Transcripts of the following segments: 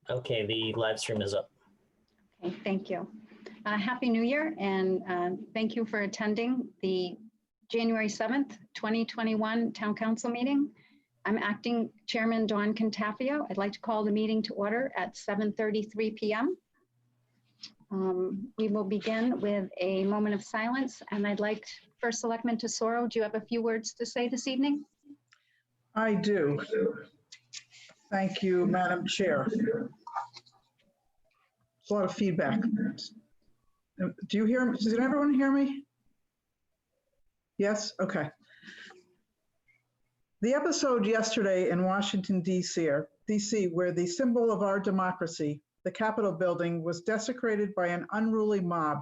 Okay, the live stream is up. Okay, thank you. Happy New Year, and thank you for attending the January 7th, 2021 Town Council meeting. I'm Acting Chairman Dawn Cantafio. I'd like to call the meeting to order at 7:33 p.m. We will begin with a moment of silence, and I'd like First Selectman Tesoro, do you have a few words to say this evening? I do. Thank you, Madam Chair. A lot of feedback. Do you hear, does everyone hear me? Yes, okay. The episode yesterday in Washington, D.C., where the symbol of our democracy, the Capitol building, was desecrated by an unruly mob,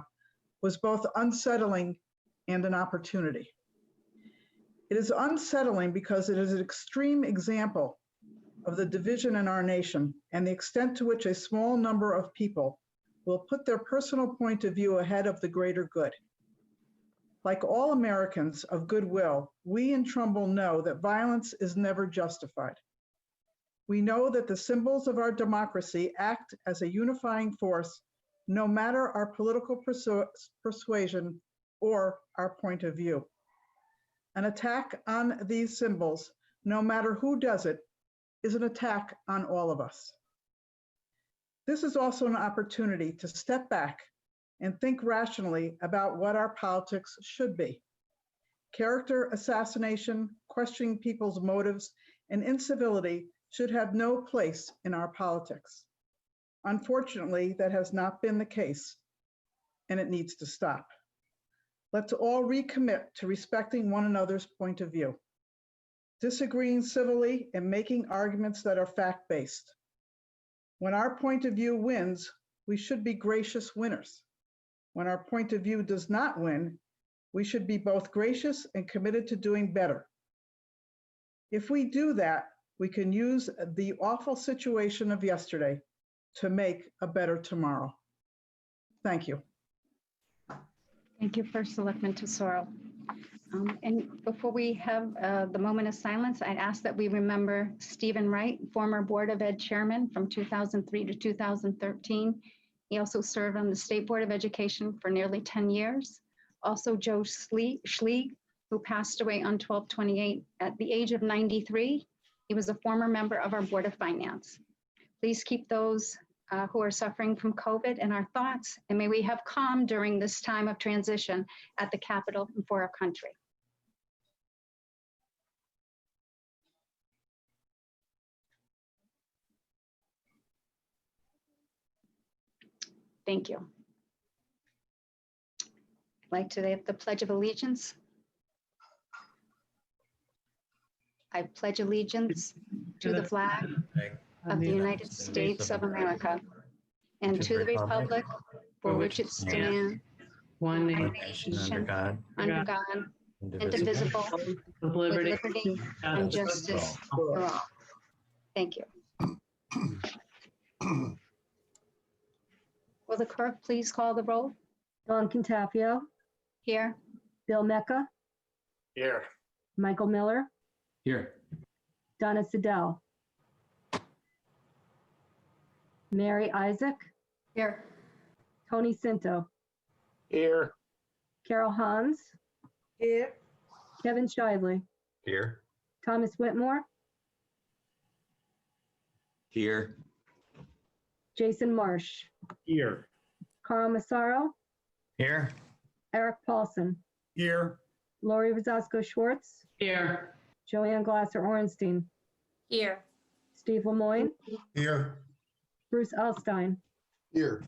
was both unsettling and an opportunity. It is unsettling because it is an extreme example of the division in our nation and the extent to which a small number of people will put their personal point of view ahead of the greater good. Like all Americans of goodwill, we in Trumbull know that violence is never justified. We know that the symbols of our democracy act as a unifying force, no matter our political persuasion or our point of view. An attack on these symbols, no matter who does it, is an attack on all of us. This is also an opportunity to step back and think rationally about what our politics should be. Character assassination, questioning people's motives, and incivility should have no place in our politics. Unfortunately, that has not been the case, and it needs to stop. Let's all recommit to respecting one another's point of view, disagreeing civilly and making arguments that are fact-based. When our point of view wins, we should be gracious winners. When our point of view does not win, we should be both gracious and committed to doing better. If we do that, we can use the awful situation of yesterday to make a better tomorrow. Thank you. Thank you, First Selectman Tesoro. And before we have the moment of silence, I'd ask that we remember Stephen Wright, former Board of Ed chairman from 2003 to 2013. He also served on the State Board of Education for nearly 10 years. Also Joe Schlieg, who passed away on 12/28 at the age of 93. He was a former member of our Board of Finance. Please keep those who are suffering from COVID in our thoughts, and may we have calm during this time of transition at the Capitol and for our country. Thank you. I'd like to have the Pledge of Allegiance. I pledge allegiance to the flag of the United States of America and to the republic for which it stands, one nation, under God, Indivisible. indivisible, with with liberty liberty and justice for all. Thank you. Will the clerk please call the roll? Dawn Cantafio, Here. Bill Mecca, Here. Michael Miller, Here. Donna Siddell, Mary Isaac, Here. Tony Cinto, Here. Carol Hans, Here. Kevin Shively, Here. Thomas Whitmore, Here. Jason Marsh, Here. Carl Massaro, Here. Eric Paulson, Here. Lori Rosasco Schwartz, here. Joanne Glasser Ornstein, Here. Steve Lemoyne, Here. Bruce Alstein, Here.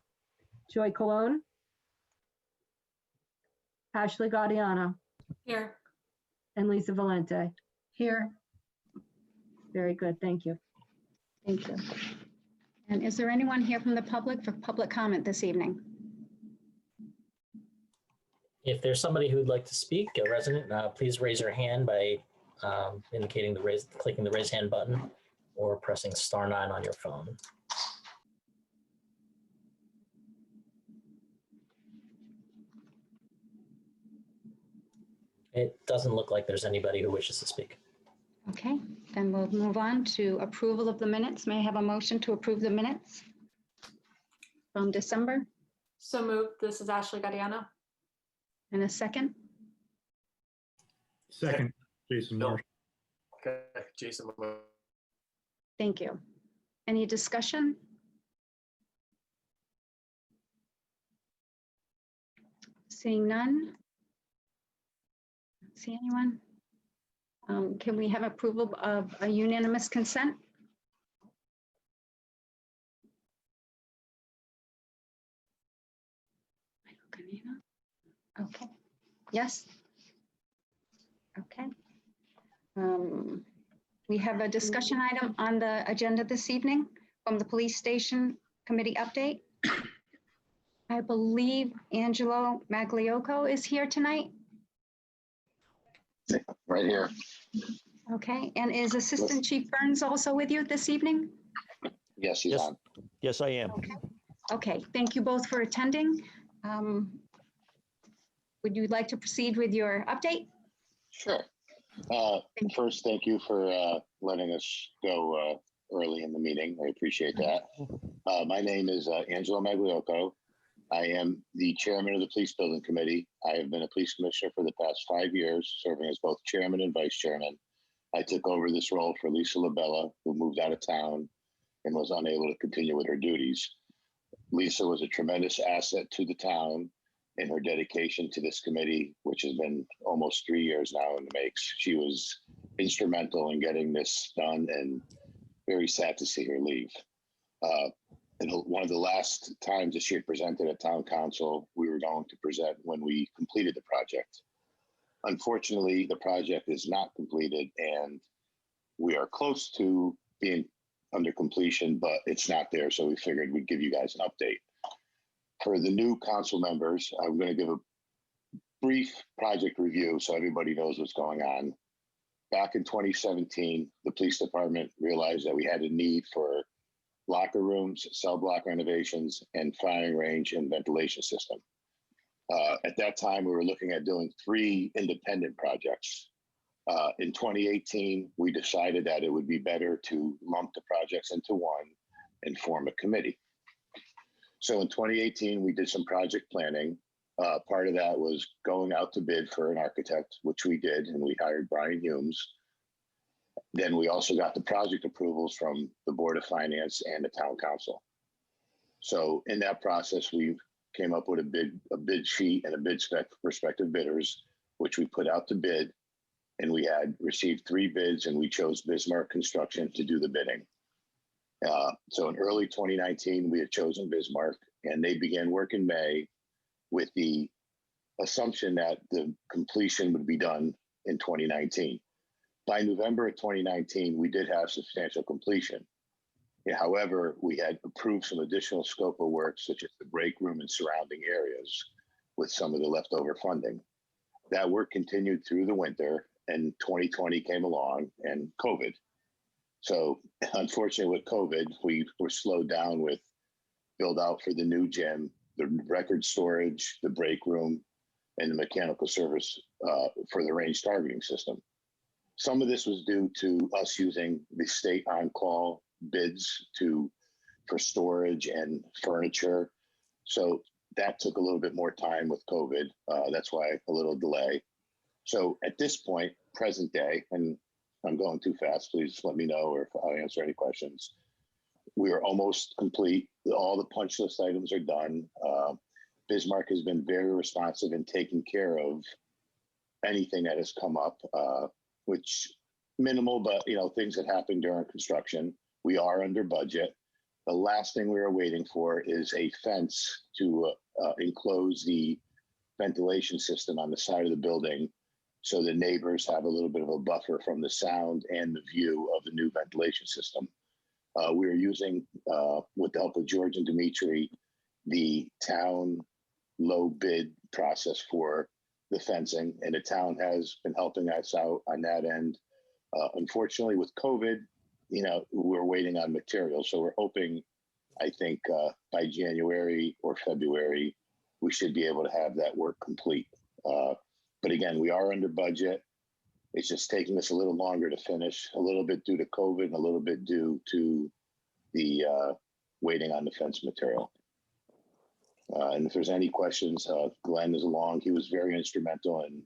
Joy Cologne, Ashley Gaudiano, Here. and Lisa Valente. Here. Very good, thank you. Thank you. And is there anyone here from the public for public comment this evening? If there's somebody who'd like to speak, a resident, please raise your hand by indicating clicking the raise hand button or pressing *9 on your phone. It doesn't look like there's anybody who wishes to speak. Okay, then we'll move on to approval of the minutes. May I have a motion to approve the minutes from December So moved. This is Ashley Gadiano. in a second? Second, Jason Bill. Marsh. Okay, Jason. Thank you. Any discussion? Seeing none? See anyone? Can we have approval of a unanimous consent? Okay, yes? Okay. We have a discussion item on the agenda this evening from the police station committee update. I believe Angelo Magliocco is here tonight. Right here. Okay, and is Assistant Chief Burns also with you this evening? Yes, he's Yes. on. Yes, I am. Okay, thank you both for attending. Would you like to proceed with your update? Sure. First, thank you for letting us go early in the meeting. I appreciate that. My name is Angelo Magliocco. I am the chairman of the Police Building Committee. I have been a police commissioner for the past 5 years, serving as both chairman and vice chairman. I took over this role for Lisa LaBella, who moved out of town and was unable to continue with her duties. Lisa was a tremendous asset to the town in her dedication to this committee, which has been almost 3 years now in the makes. She was instrumental in getting this done, and very sad to see her leave. And one of the last times that she had presented at town council, we were going to present when we completed the project. Unfortunately, the project is not completed, and we are close to being under completion, but it's not there. So we figured we'd give you guys an update. For the new council members, I'm going to give a brief project review so everybody knows what's going on. Back in 2017, the police department realized that we had a need for locker rooms, cell block renovations, and firing range and ventilation system. At that time, we were looking at doing 3 independent projects. In 2018, we decided that it would be better to lump the projects into one and form a committee. So in 2018, we did some project planning. Part of that was going out to bid for an architect, which we did, and we hired Brian Humes. Then we also got the project approvals from the Board of Finance and the Town Council. So in that process, we came up with a bid sheet and a bid spec for prospective bidders, which we put out to bid. And we had received 3 bids, and we chose Bismarck Construction to do the bidding. So in early 2019, we had chosen Bismarck, and they began work in May with the assumption that the completion would be done in 2019. By November of 2019, we did have substantial completion. However, we had approved some additional scope of work, such as the break room and surrounding areas, with some of the leftover funding. That work continued through the winter, and 2020 came along and COVID. So unfortunately with COVID, we were slowed down with build out for the new gym, the record storage, the break room, and the mechanical service for the range targeting system. Some of this was due to us using the state on-call bids for storage and furniture. So that took a little bit more time with COVID. That's why a little delay. So at this point, present day, and I'm going too fast, please let me know or if I'll answer any questions. We are almost complete. All the punch list items are done. Bismarck has been very responsive in taking care of anything that has come up, which minimal, but things that happen during construction. We are under budget. The last thing we are waiting for is a fence to enclose the ventilation system on the side of the building, so the neighbors have a little bit of a buffer from the sound and the view of the new ventilation system. We're using, with the help of George and Dimitri, the town low bid process for the fencing, and the town has been helping us out on that end. Unfortunately, with COVID, we're waiting on materials. So we're hoping, I think, by January or February, we should be able to have that work complete. But again, we are under budget. It's just taking us a little longer to finish, a little bit due to COVID and a little bit due to the waiting on the fence material. And if there's any questions, Glenn is along. He was very instrumental in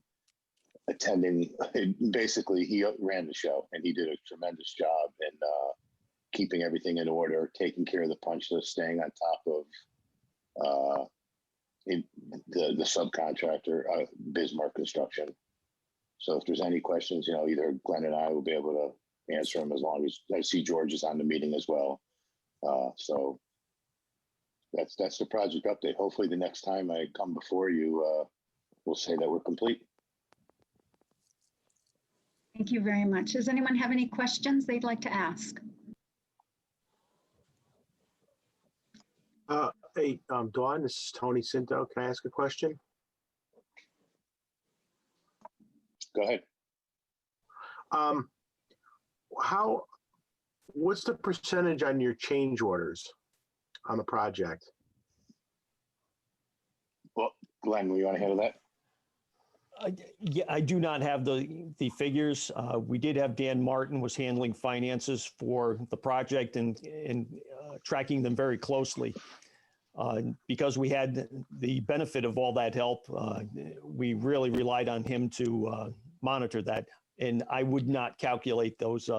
attending. Basically, he ran the show and he did a tremendous job in keeping everything in order, taking care of the punch list, staying on top of the subcontractor, Bismarck Construction. So if there's any questions, either Glenn and I will be able to answer them, as long as I see George is on the meeting as well. So that's the project update. Hopefully the next time I come before you, we'll say that we're complete. Thank you very much. Does anyone have any questions they'd like to ask? Hey, Dawn, this is Tony Cinto. Can I ask a question? Go ahead. What's the percentage on your change orders on the project? Well, Glenn, you want to handle that? Yeah, I do not have the figures. We did have Dan Martin was handling finances for the project and tracking them very closely. Because we had the benefit of all that help, we really relied on him to monitor that. And I would not calculate those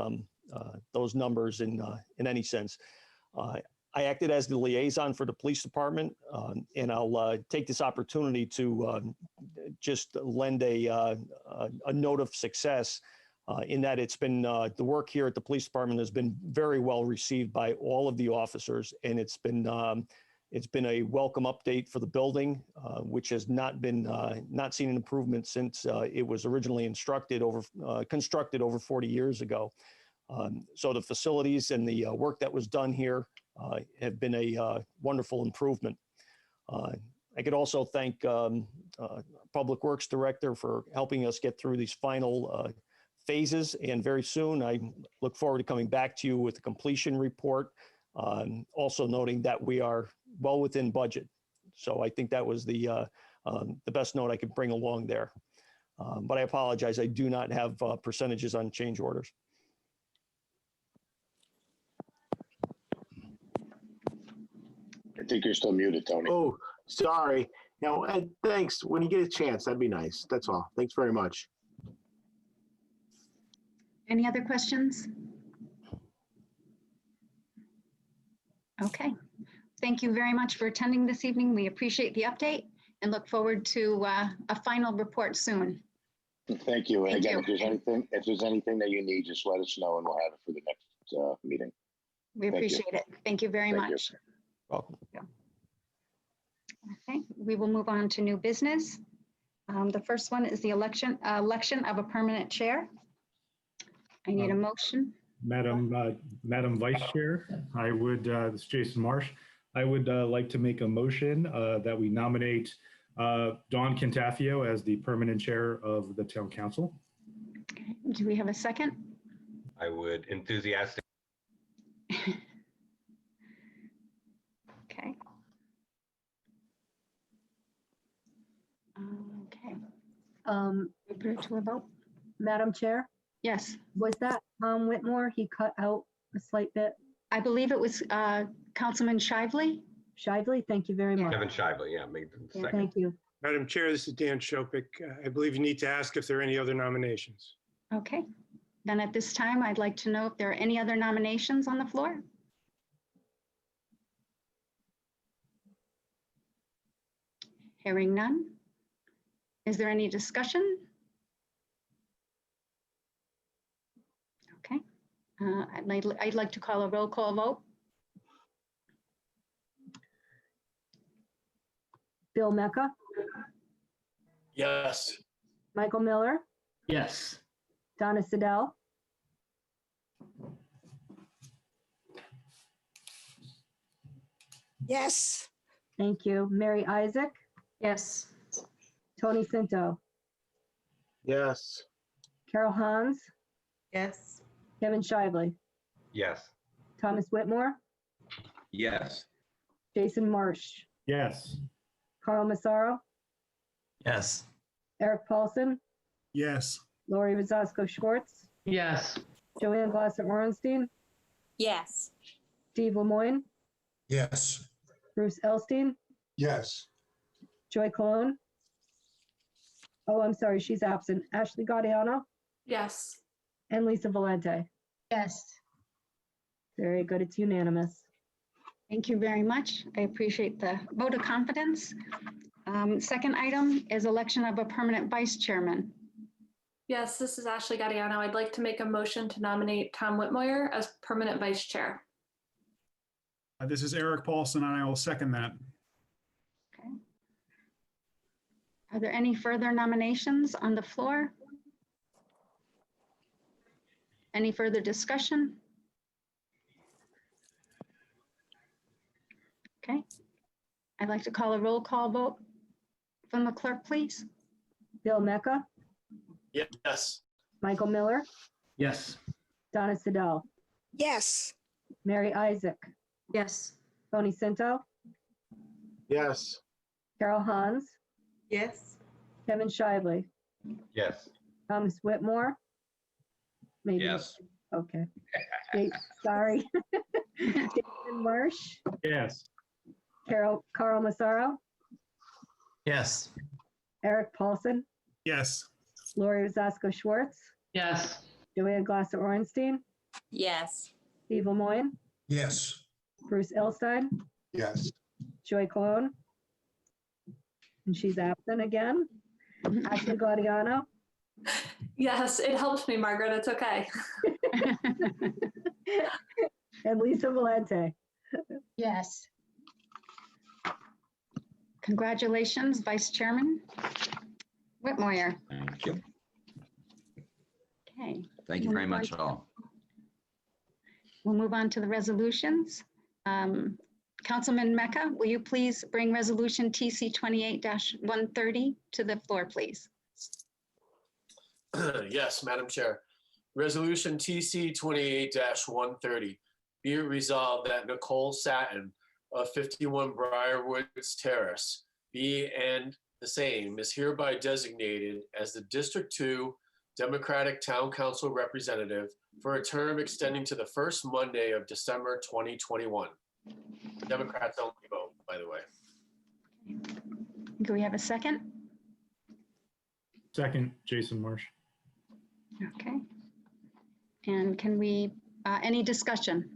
numbers in any sense. I acted as the liaison for the police department, and I'll take this opportunity to just lend a note of success in that it's been the work here at the police department has been very well received by all of the officers, and it's been a welcome update for the building, which has not seen an improvement since it was originally constructed over 40 years ago. So the facilities and the work that was done here have been a wonderful improvement. I could also thank Public Works Director for helping us get through these final phases. And very soon, I look forward to coming back to you with a completion report. Also noting that we are well within budget. So I think that was the best note I could bring along there. But I apologize, I do not have percentages on change orders. I think you're still muted, Tony. Oh, sorry. Now, Ed, thanks. When you get a chance, that'd be nice. That's all. Thanks very much. Any other questions? Okay. Thank you very much for attending this evening. We appreciate the update and look forward to a final report soon. Thank you. And Thank again, you. if there's anything that you need, just let us know and we'll have it for the next meeting. We Thank you. appreciate it. Thank you very Thank you. much. Welcome. Okay, we will move on to new business. The first one is the election of a permanent chair. I need a motion. Madam Vice Chair, this is Jason Marsh. I would like to make a motion that we nominate Dawn Cantafio as the permanent chair of the town council. Do we have a second? I would enthusiastically. Okay. Okay, we put it to a vote? Madam Chair, Yes, was that Tom Whitmore? He cut out a slight bit. I believe it was Councilman Shively. Shively, thank you very much. Kevin Shively, yeah, made the Yeah, second. Thank you. Madam Chair, this is Dan Shopik. I believe you need to ask if there are any other nominations. Okay, then at this time, I'd like to know if there are any other nominations on the floor. Hearing none. Is there any discussion? Okay, I'd like to call a roll call vote. Bill Mecca, Yes. Michael Miller, Yes. Donna Sidell, Yes. thank you. Mary Isaac, Yes. Tony Cinto, Yes. Carol Hans, Yes. Kevin Shively, Yes. Thomas Whitmore, Yes. Jason Marsh, Yes. Carl Massaro, Yes. Eric Paulson, Yes. Lori Rozasco Schwartz, Yes. Joanne Glosser Orenstein, Yes. Steve Lemoyne, Yes. Bruce Elstein, Yes. Joy Cologne. Oh, I'm sorry, she's absent. Ashley Gaudiano Yes. and Lisa Valente. Yes. Very good. It's unanimous. Thank you very much. I appreciate the vote of confidence. Second item is election of a permanent vice chairman. Yes, this is Ashley Gaudiano. I'd like to make a motion to nominate Tom Whitmire as permanent vice chair. This is Eric Paulson, and I will second that. Okay. Are there any further nominations on the floor? Any further discussion? Okay. I'd like to call a roll call vote from the clerk, please. Bill Mecca, Yes. Michael Miller, Yes. Donna Sedell, Yes. Mary Isaac, Yes. Tony Cinto, Yes. Carol Hans, Yes. Kevin Shively, Yes. Thomas Whitmore. Maybe. Yes. Okay. Sorry. Jason Marsh, Yes. Carl Massaro, Yes. Eric Paulson, Yes. Lori Rozasco Schwartz, Yes. Joanne Glosser Orenstein, Yes. Steve Lemoyne, Yes. Bruce Elstein, Yes. Joy Cologne, and she's absent again. Ashley Gaudiano, Yes, it helps me, Margaret. It's okay. and Lisa Valente. Yes. Congratulations, Vice Chairman Whitmire. Thank you. Okay, Thank you very much, all. we'll move on to the resolutions. Councilman Mecca, will you please bring resolution TC 28-130 to the floor, please? Yes, Madam Chair. Resolution TC 28-130. Be it resolved that Nicole Satin of 51 Briarwoods Terrace be and the same is hereby designated as the District 2 Democratic Town Council representative for a term extending to the first Monday of December 2021. Democrats only vote, by the way. Do we have a second? Second, Jason Marsh. Okay. And can we, any discussion?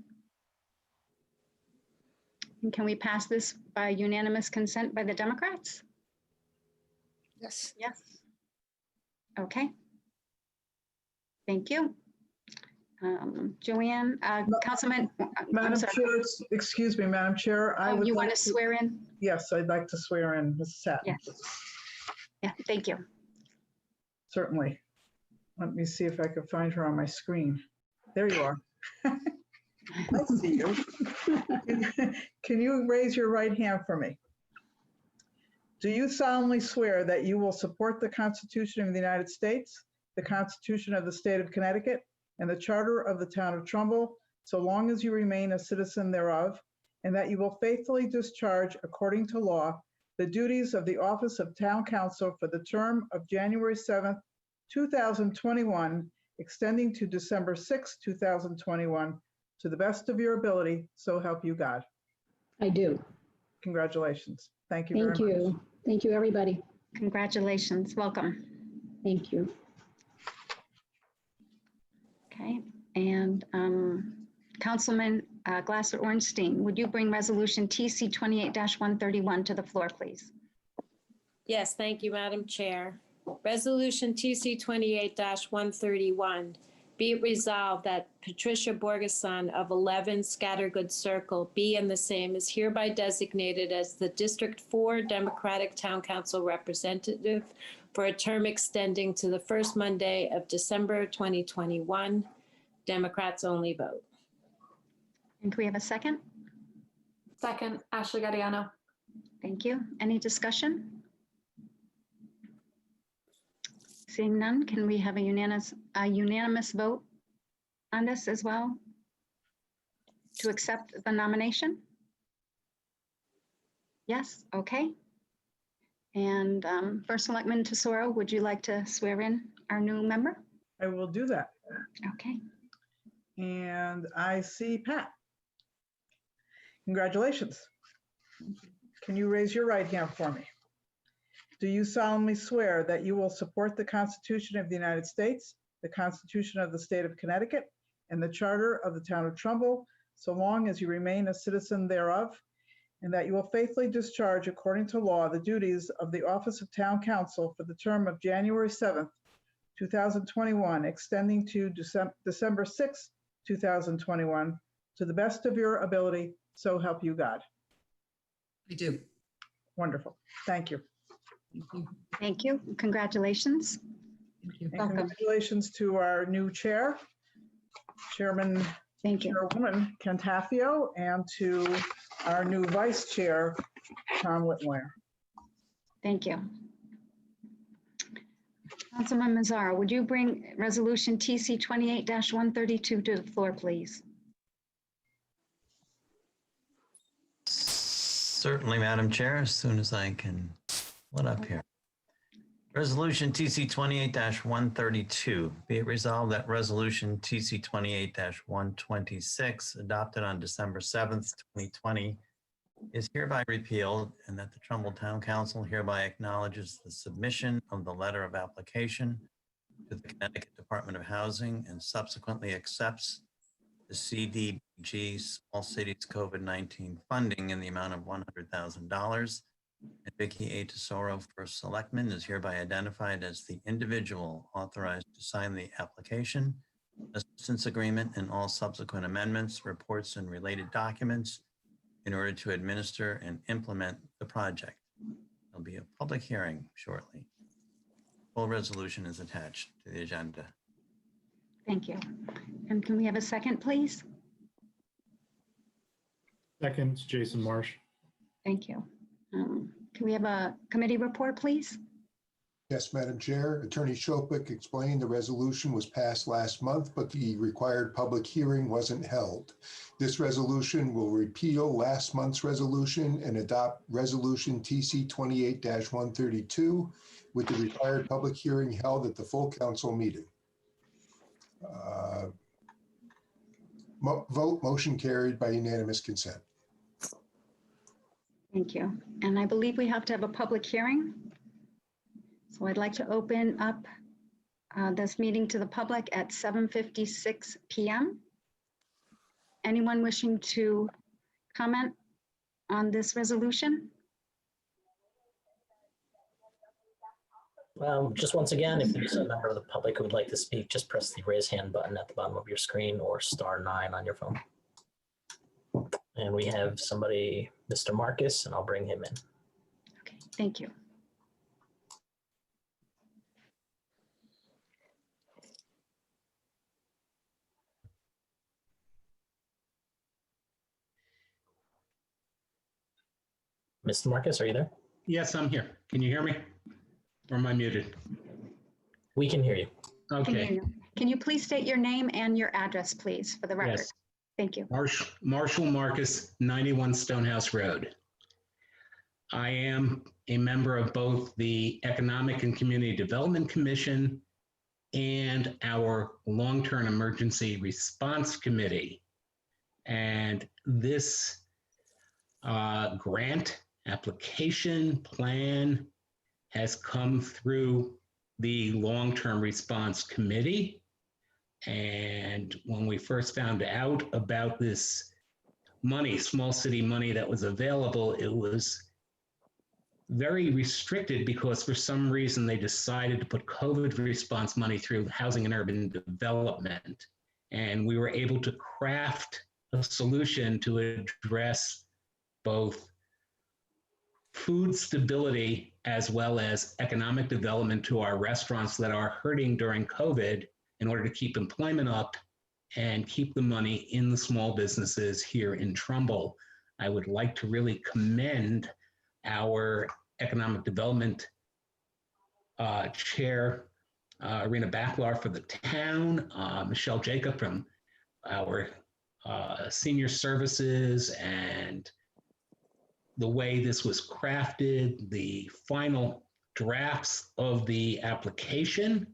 And can we pass this by unanimous consent by the Democrats? Yes. Yes. Okay. Thank you. Joanne, Councilman, I'm Madam sorry. Chair, excuse me, Madam Chair. I Oh, would you want like to swear in? Yes, I'd like to swear in Ms. Satin. Yes. Yeah, thank you. Certainly. Let me see if I can find her on my screen. There you are. I see you. Can you raise your right hand for me? Do you solemnly swear that you will support the Constitution of the United States, the Constitution of the State of Connecticut, and the Charter of the Town of Trumbull, so long as you remain a citizen thereof, and that you will faithfully discharge, according to law, the duties of the office of Town Council for the term of January 7th, 2021, extending to December 6th, 2021, to the best of your ability, so help you God. I do. Congratulations. Thank you very much. Thank you. Thank you, everybody. Congratulations. Welcome. Thank you. Okay. And Councilman Glasser Ornstein, would you bring resolution TC 28-131 to the floor, please? Yes, thank you, Madam Chair. Resolution TC 28-131. Be it resolved that Patricia Borgeson of 11 Scattergood Circle be and the same is hereby designated as the District 4 Democratic Town Council representative for a term extending to the first Monday of December 2021. Democrats only vote. And can we have a second? Second, Ashley Gaudiano. Thank you. Any discussion? Seeing none, can we have a unanimous vote on this as well to accept the nomination? Yes, okay. And First Selectman Tesoro, would you like to swear in our new member? I will do that. Okay. And I see Pat. Congratulations. Can you raise your right hand for me? Do you solemnly swear that you will support the Constitution of the United States, the Constitution of the State of Connecticut, and the Charter of the Town of Trumbull, so long as you remain a citizen thereof, and that you will faithfully discharge according to law the duties of the office of Town Council for the term of January 7th, 2021, extending to December 6th, 2021, to the best of your ability, so help you God. I do. Wonderful. Thank you. Thank you. Congratulations. And Welcome. congratulations to our new chair, Chairman, Thank you. Chairwoman Cantafio, and to our new vice chair, Tom Whitmire. Thank you. Councilman Mazzara, would you bring resolution TC 28-132 to the floor, please? Certainly, Madam Chair, as soon as I can let up here. Resolution TC 28-132, be it resolved that resolution TC 28-126, adopted on December 7th, 2020, is hereby repealed, and that the Trumbull Town Council hereby acknowledges the submission of the letter of application to the Connecticut Department of Housing and subsequently accepts the CDBG Small Cities COVID-19 funding in the amount of $100,000. And Vicky A. Tesoro, First Selectman, is hereby identified as the individual authorized to sign the application, assistance agreement, and all subsequent amendments, reports, and related documents in order to administer and implement the project. There'll be a public hearing shortly. Full resolution is attached to the agenda. Thank you. And can we have a second, please? Second, Jason Marsh. Thank you. Can we have a committee report, please? Yes, Madam Chair. Attorney Shopik explained the resolution was passed last month, but the required public hearing wasn't held. This resolution will repeal last month's resolution and adopt resolution TC 28-132 with the required public hearing held at the full council meeting. Motion carried by unanimous consent. Thank you. And I believe we have to have a public hearing. So I'd like to open up this meeting to the public at 7:56 p.m. Anyone wishing to comment on this resolution? Just once again, if there's a member of the public who would like to speak, just press the raise hand button at the bottom of your screen or *9 on your phone. And we have somebody, Mr. Marcus, and I'll bring him in. Okay, thank you. Mr. Marcus, are you there? Yes, I'm here. Can you hear me? Or am I muted? We can hear you. Okay. Can you please state your name and your address, please, for the record? Yes. Thank you. Marshall Marcus, 91 Stonehouse Road. I am a member of both the Economic and Community Development Commission and our Long-Term Emergency Response Committee. And this grant application plan has come through the Long-Term Response Committee. And when we first found out about this money, small city money that was available, it was very restricted because for some reason they decided to put COVID response money through Housing and Urban Development. And we were able to craft a solution to address both food stability as well as economic development to our restaurants that are hurting during COVID in order to keep employment up and keep the money in the small businesses here in Trumbull. I would like to really commend our economic development chair, Irina Baklar for the town, Michelle Jacob from our senior services, and the way this was crafted, the final drafts of the application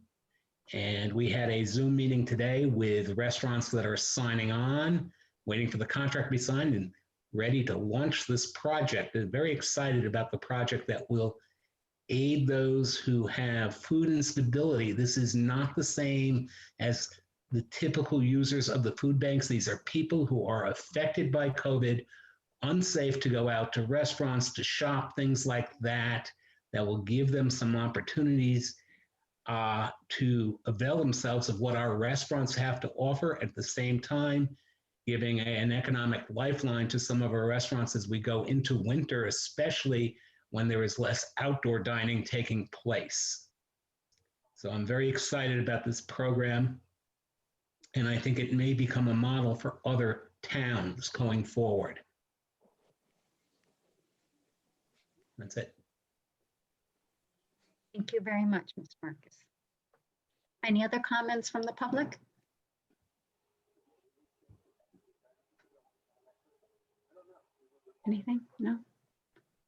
And we had a Zoom meeting today with restaurants that are signing on, waiting for the contract to be signed and ready to launch this project. They're very excited about the project that will aid those who have food instability. This is not the same as the typical users of the food banks. These are people who are affected by COVID, unsafe to go out to restaurants, to shop, things like that, that will give them some opportunities to avail themselves of what our restaurants have to offer, at the same time giving an economic lifeline to some of our restaurants as we go into winter, especially when there is less outdoor dining taking place. So I'm very excited about this program, and I think it may become a model for other towns going forward. That's it. Thank you very much, Ms. Marcus. Any other comments from the public? Anything? No?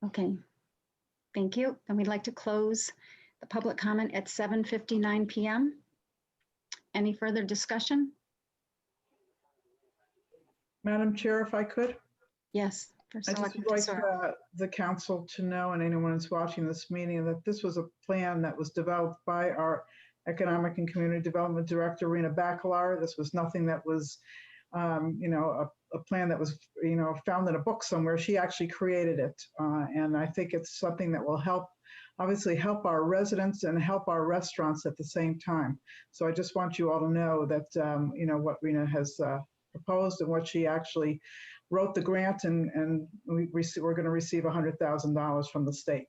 Okay. Thank you. And we'd like to close the public comment at 7:59 p.m. Any further discussion? Madam Chair, if I could, Yes. I'd just like the council to know, and anyone who's watching this meeting, that this was a plan that was developed by our Economic and Community Development Director, Rena Bacalar. This was nothing that was, a plan that was, found in a book somewhere. She actually created it. And I think it's something that will obviously help our residents and help our restaurants at the same time. So I just want you all to know that, what Rena has proposed and what she actually wrote the grant, and we're going to receive $100,000 from the state.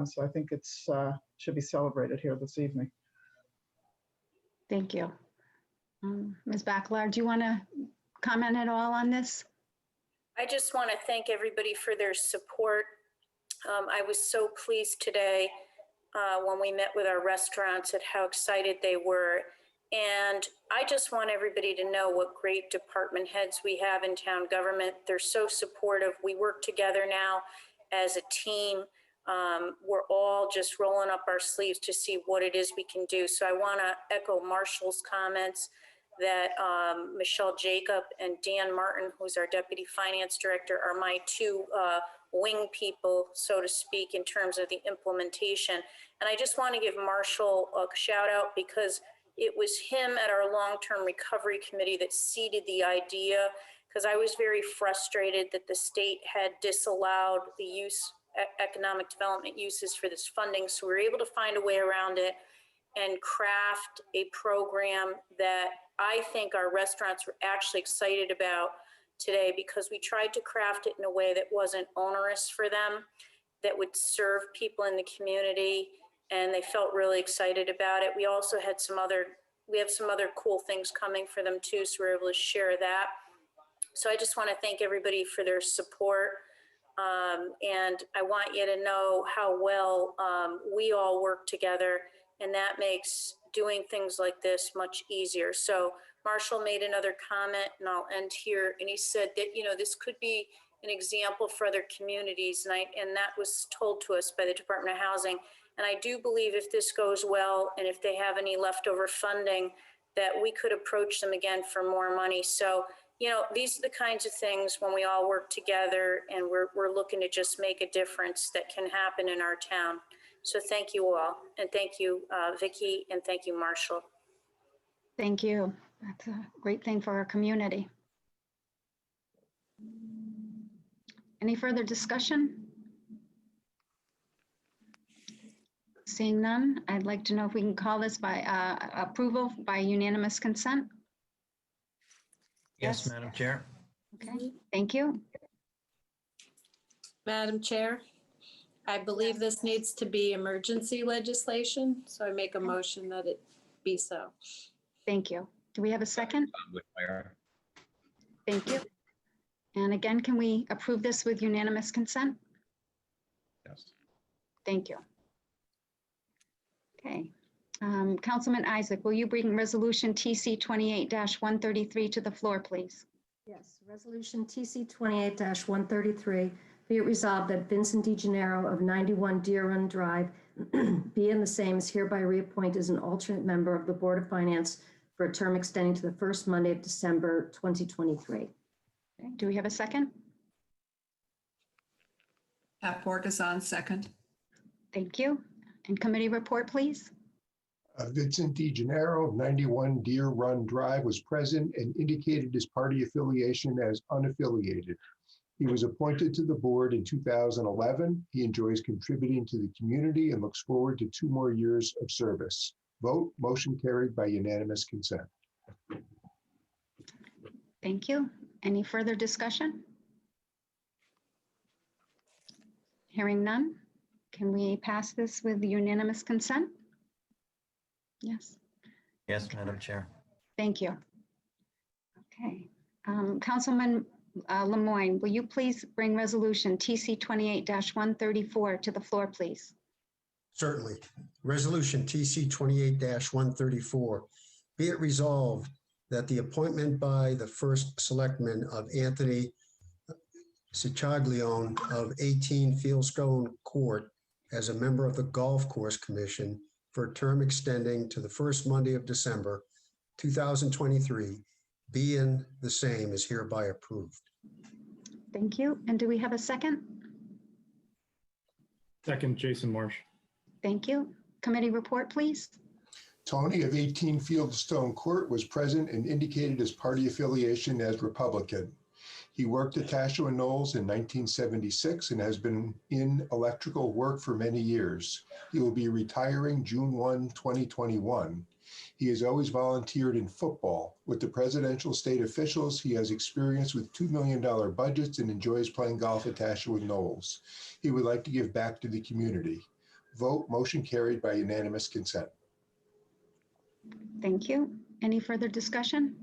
So I think it's should be celebrated here this evening. Thank you. Ms. Bacalar, do you want to comment at all on this? I just want to thank everybody for their support. I was so pleased today when we met with our restaurants at how excited they were. And I just want everybody to know what great department heads we have in town government. They're so supportive. We work together now as a team. We're all just rolling up our sleeves to see what it is we can do. So I want to echo Marshall's comments that Michelle Jacob and Dan Martin, who's our Deputy Finance Director, are my two wing people, so to speak, in terms of the implementation. And I just want to give Marshall a shout out because it was him at our long-term recovery committee that seeded the idea, because I was very frustrated that the state had disallowed the use, economic development uses for this funding. So we were able to find a way around it and craft a program that I think our restaurants were actually excited about today, because we tried to craft it in a way that wasn't onerous for them, that would serve people in the community, and they felt really excited about it. We also had we have some other cool things coming for them too, so we're able to share that. So I just want to thank everybody for their support. And I want you to know how well we all work together, and that makes doing things like this much easier. So Marshall made another comment, and I'll end here. And he said that, this could be an example for other communities. And that was told to us by the Department of Housing. And I do believe if this goes well, and if they have any leftover funding, that we could approach them again for more money. So, these are the kinds of things when we all work together and we're looking to just make a difference that can happen in our town. So thank you all. And thank you, Vicki, and thank you, Marshall. Thank you. That's a great thing for our community. Any further discussion? Seeing none, I'd like to know if we can call this by approval by unanimous consent. Yes, Madam Chair. Okay, thank you. Madam Chair, I believe this needs to be emergency legislation, so I make a motion that it be so. Thank you. Do we have a second? Thank you. And again, can we approve this with unanimous consent? Yes. Thank you. Okay. Councilman Isaac, will you bring resolution TC 28-133 to the floor, please? Yes, resolution TC 28-133, be it resolved that Vincent DeGennaro of 91 Deer Run Drive Be and the same is hereby reappointed as an alternate member of the Board of Finance for a term extending to the first Monday of December 2023. Okay, do we have a second? Pat Borgeson, second. Thank you. And committee report, please. Vincent DeGennaro of 91 Deer Run Drive was present and indicated his party affiliation as unaffiliated. He was appointed to the board in 2011. He enjoys contributing to the community and looks forward to 2 more years of service. Vote, motion carried by unanimous consent. Thank you. Any further discussion? Hearing none, can we pass this with unanimous consent? Yes, Yes, Madam Chair. thank you. Okay, Councilman Lemoyne, will you please bring resolution TC 28-134 to the floor, please? Certainly. Resolution TC 28-134. Be it resolved that the appointment by the first selectman of Anthony Cicaglione of 18 Fieldstone Court as a member of the Golf Course Commission for a term extending to the first Monday of December 2023, be and the same is hereby approved. Thank you. And do we have a second? Second, Jason Marsh. Thank you. Committee report, please. Tony of 18 Fieldstone Court was present and indicated his party affiliation as Republican. He worked at Tashawa Knowles in 1976 and has been in electrical work for many years. He will be retiring June 1, 2021. He has always volunteered in football. With the presidential state officials, he has experience with $2 million budgets and enjoys playing golf at Tashawa Knowles. He would like to give back to the community. Vote, motion carried by unanimous consent. Thank you. Any further discussion?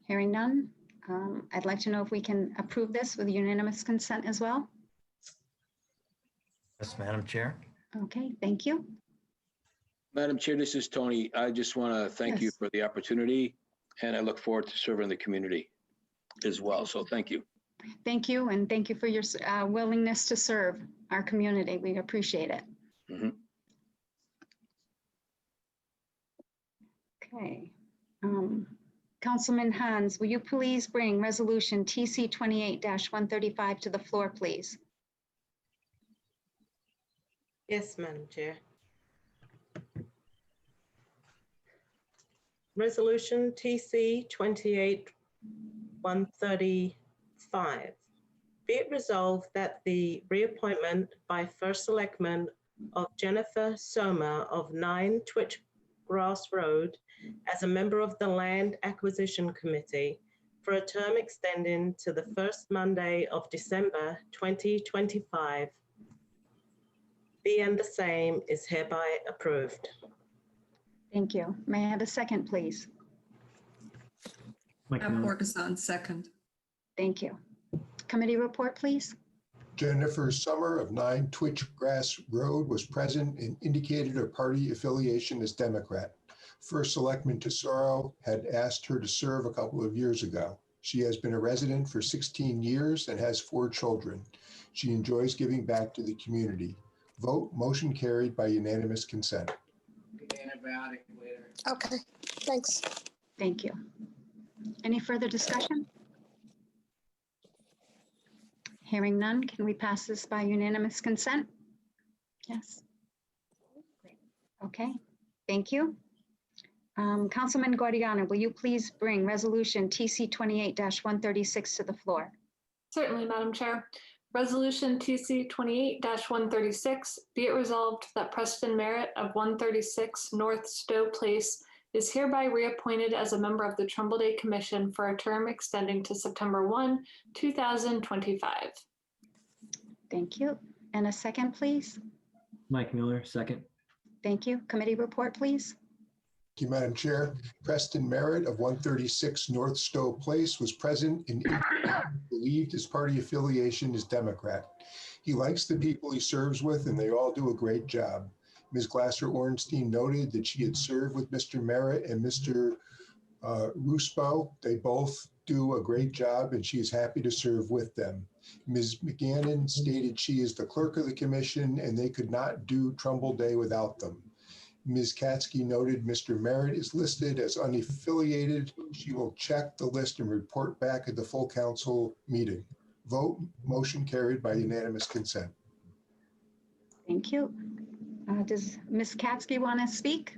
Hearing none, I'd like to know if we can approve this with unanimous consent as well. Yes, Madam Chair. Okay, thank you. Madam Chair, this is Tony. I just want to thank you Yes. for the opportunity, and I look forward to serving the community as well. So thank you. Thank you, and thank you for your willingness to serve our community. We appreciate it. Mhm. Okay. Councilman Hans, will you please bring resolution TC 28-135 to the floor, please? Yes, Madam Chair. Resolution TC 28-135. Be it resolved that the reappointment by First Selectman of Jennifer Soma of 9 Twitchgrass Road as a member of the Land Acquisition Committee for a term extending to the first Monday of December 2025 be and the same is hereby approved. Thank you. May I have a second, please? Pat Borgeson, second. Thank you. Committee report, please. Jennifer Summer of 9 Twitchgrass Road was present and indicated her party affiliation as Democrat. First Selectman Tesoro had asked her to serve a couple of years ago. She has been a resident for 16 years and has 4 children. She enjoys giving back to the community. Vote, motion carried by unanimous consent. Antibiotic later. Okay, thanks. Thank you. Any further discussion? Hearing none, can we pass this by unanimous consent? Yes. Okay, thank you. Councilman Guardiana, will you please bring resolution TC 28-136 to the floor? Certainly, Madam Chair. Resolution TC 28-136, be it resolved that Preston Merritt of 136 North Stowe Place is hereby reappointed as a member of the Trumbull Day Commission for a term extending to September 1, 2025. Thank you. And a second, please. Mike Mueller, second. Thank you. Committee report, please. Thank you, Madam Chair. Preston Merritt of 136 North Stowe Place was present and believed his party affiliation is Democrat. He likes the people he serves with, and they all do a great job. Ms. Glasser-Ornstein noted that she had served with Mr. Merritt and Mr. Ruspo. They both do a great job and she is happy to serve with them. Ms. McGannon stated she is the clerk of the commission and they could not do Trumbull Day without them. Ms. Katsky noted Mr. Merritt is listed as unaffiliated. She will check the list and report back at the full council meeting. Vote, motion carried by unanimous consent. Thank you. Does Ms. Katsky want to speak?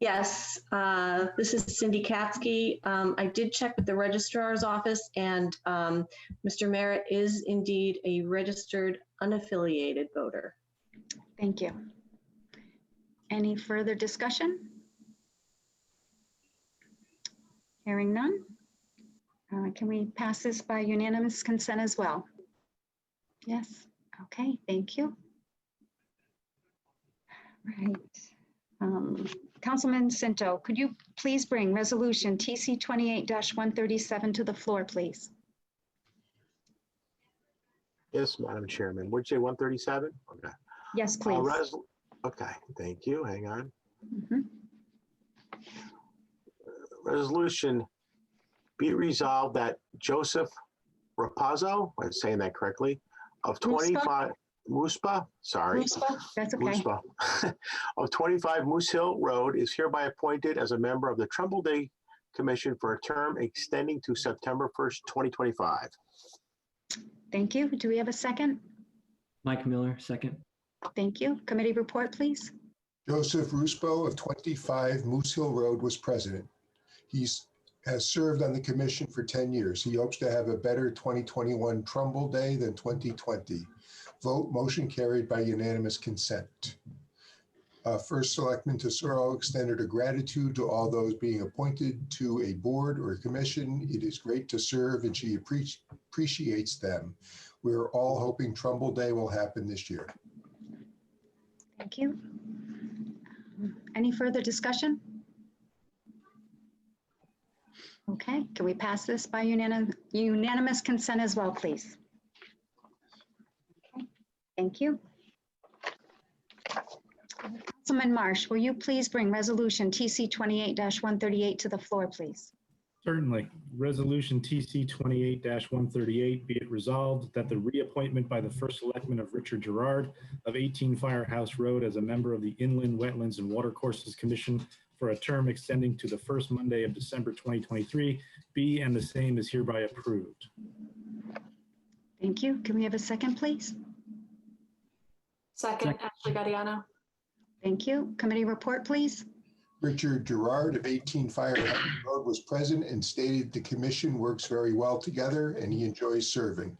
Yes, this is Cindy Katsky. I did check with the registrar's office and Mr. Merritt is indeed a registered unaffiliated voter. Thank you. Any further discussion? Hearing none. Can we pass this by unanimous consent as well? Yes. Okay, thank you. Right. Councilman Cinto, could you please bring resolution TC 28-137 to the floor, please? Yes, Madam Chairman. Would you say 137? Okay. Yes, please. Okay, thank you. Hang on. Mhm. Resolution, be it resolved that Joseph Rapazzo, I'm saying that correctly, of 25 Muspa, sorry. Muspa, that's okay. Muspa, of 25 Moose Hill Road is hereby appointed as a member of the Trumbull Day Commission for a term extending to September 1st, 2025. Thank you. Do we have a second? Mike Miller, second. Thank you. Committee report, please. Joseph Ruspo of 25 Moose Hill Road was president. He has served on the commission for 10 years. He hopes to have a better 2021 Trumbull Day than 2020. Vote, motion carried by unanimous consent. First Selectman Tesoro extended her gratitude to all those being appointed to a board or a commission. It is great to serve and she appreciates them. We're all hoping Trumbull Day will happen this year. Thank you. Any further discussion? Okay, can we pass this by unanimous consent as well, please? Okay, thank you. Councilman Marsh, will you please bring resolution TC 28-138 to the floor, please? Certainly. Resolution TC 28-138, be it resolved that the reappointment by the First Selectman of Richard Gerard of 18 Firehouse Road as a member of the Inland Wetlands and Watercourses Commission for a term extending to the first Monday of December 2023 be and the same is hereby approved. Thank you. Can we have a second, please? Second, Ashley Gaudiano. Thank you. Committee report, please. Richard Gerard of 18 Firehouse Road was present and stated the commission works very well together and he enjoys serving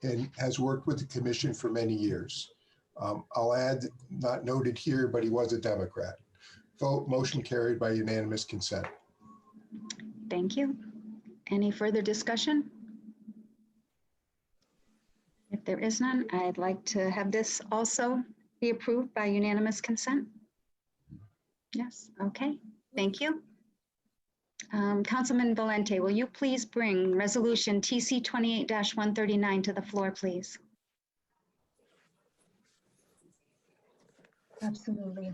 and has worked with the commission for many years. I'll add, not noted here, but he was a Democrat. Vote, motion carried by unanimous consent. Thank you. Any further discussion? If there is none, I'd like to have this also be approved by unanimous consent. Yes, okay, thank you. Councilman Valente, will you please bring resolution TC 28-139 to the floor, please? Absolutely.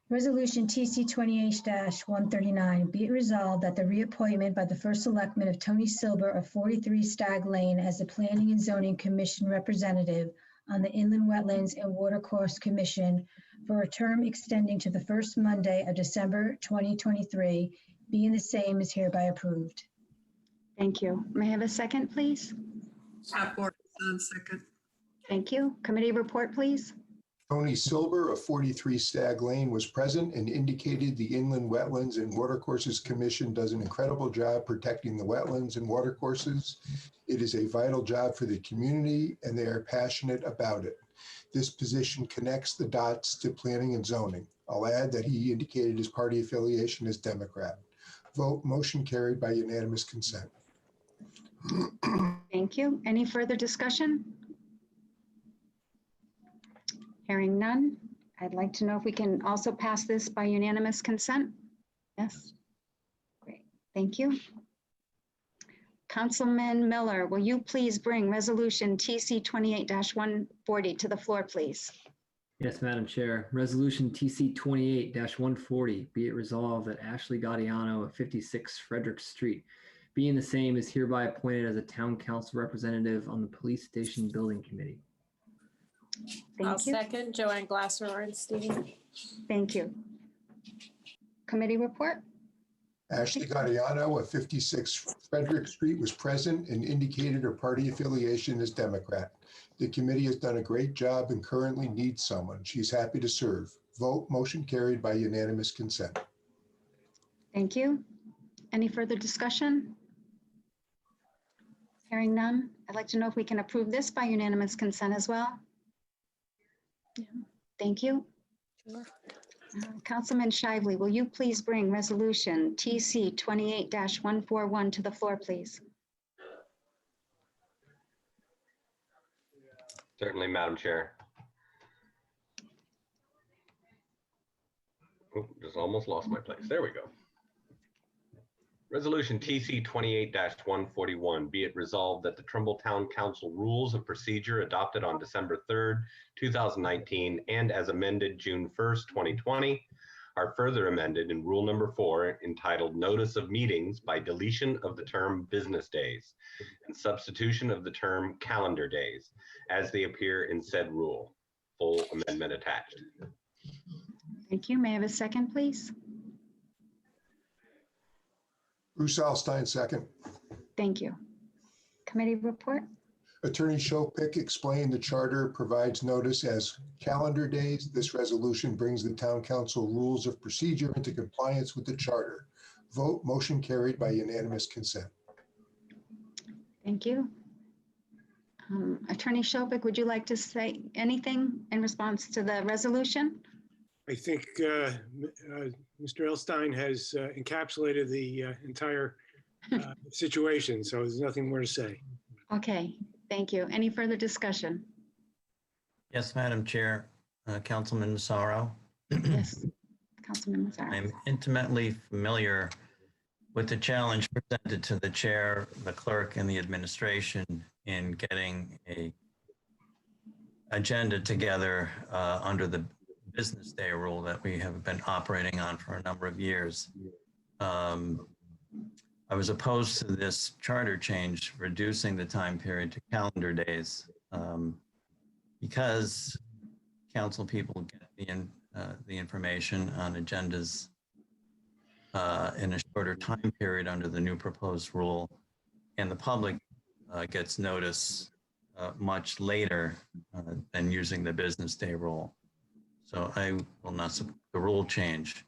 Resolution TC 28-139, be it resolved that the reappointment by the First Selectman of Tony Silber of 43 Stag Lane as the Planning and Zoning Commission representative on the Inland Wetlands and Watercourse Commission for a term extending to the first Monday of December 2023, being the same is hereby approved. Thank you. May I have a second, please? Pat Borgeson, second. Thank you. Committee report, please. Tony Silber of 43 Stag Lane was present and indicated the Inland Wetlands and Watercourses Commission does an incredible job protecting the wetlands and watercourses. It is a vital job for the community and they are passionate about it. This position connects the dots to planning and zoning. I'll add that he indicated his party affiliation as Democrat. Vote, motion carried by unanimous consent. Thank you. Any further discussion? Hearing none, I'd like to know if we can also pass this by unanimous consent. Yes. Great. Thank you. Councilman Miller, will you please bring resolution TC 28-140 to the floor, please? Yes, Madam Chair. Resolution TC 28-140, be it resolved that Ashley Gaudiano of 56 Frederick Street being the same, is hereby appointed as a town council representative on the police station building committee. I'll Thank you. second Joanne Glasser Ornstein. Thank you. Committee report? Ashley Gaudiano of 56 Frederick Street was present and indicated her party affiliation as Democrat. The committee has done a great job and currently needs someone. She's happy to serve. Vote, motion carried by unanimous consent. Thank you. Any further discussion? Hearing none, I'd like to know if we can approve this by unanimous consent as well. Thank you. Sure. Councilman Shively, will you please bring resolution TC 28-141 to the floor, please? Certainly, Madam Chair. Oh, just almost lost my place. There we go. Resolution TC 28-141, be it resolved that the Trumbull Town Council Rules of Procedure adopted on December 3rd, 2019, and as amended June 1st, 2020, are further amended in Rule Number 4, entitled Notice of Meetings, by deletion of the term business days and substitution of the term calendar days, as they appear in said rule. Full amendment attached. Thank you. May I have a second, please? Bruce Alstein, second. Thank you. Committee report? Attorney Shopick explained the charter provides notice as calendar days. This resolution brings the town council rules of procedure into compliance with the charter. Vote, motion carried by unanimous consent. Thank you. Attorney Shopick, would you like to say anything in response to the resolution? I think Mr. Elstein has encapsulated the entire situation, so there's nothing more to say. Okay, thank you. Any further discussion? Yes, Madam Chair, Councilman Massaro. Yes, Councilman Mazzara. I'm intimately familiar with the challenge presented to the chair, the clerk, and the administration in getting a agenda together under the business day rule that we have been operating on for a number of years. I was opposed to this charter change, reducing the time period to calendar days, because council people get the information on agendas in a shorter time period under the new proposed rule, and the public gets notice much later than using the business day rule. So I will not support the rule change.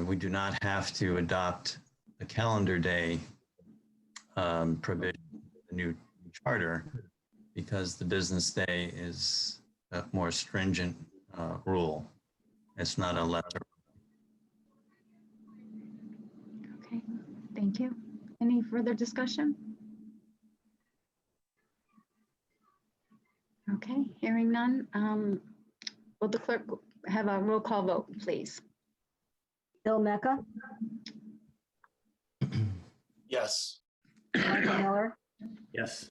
We do not have to adopt the calendar day provision in the new charter, because the business day is a more stringent rule. It's not a lesser. Okay, thank you. Any further discussion? Okay, hearing none. Will the clerk have a roll call vote, please? Bill Mecca, Yes. Michael Miller, Yes.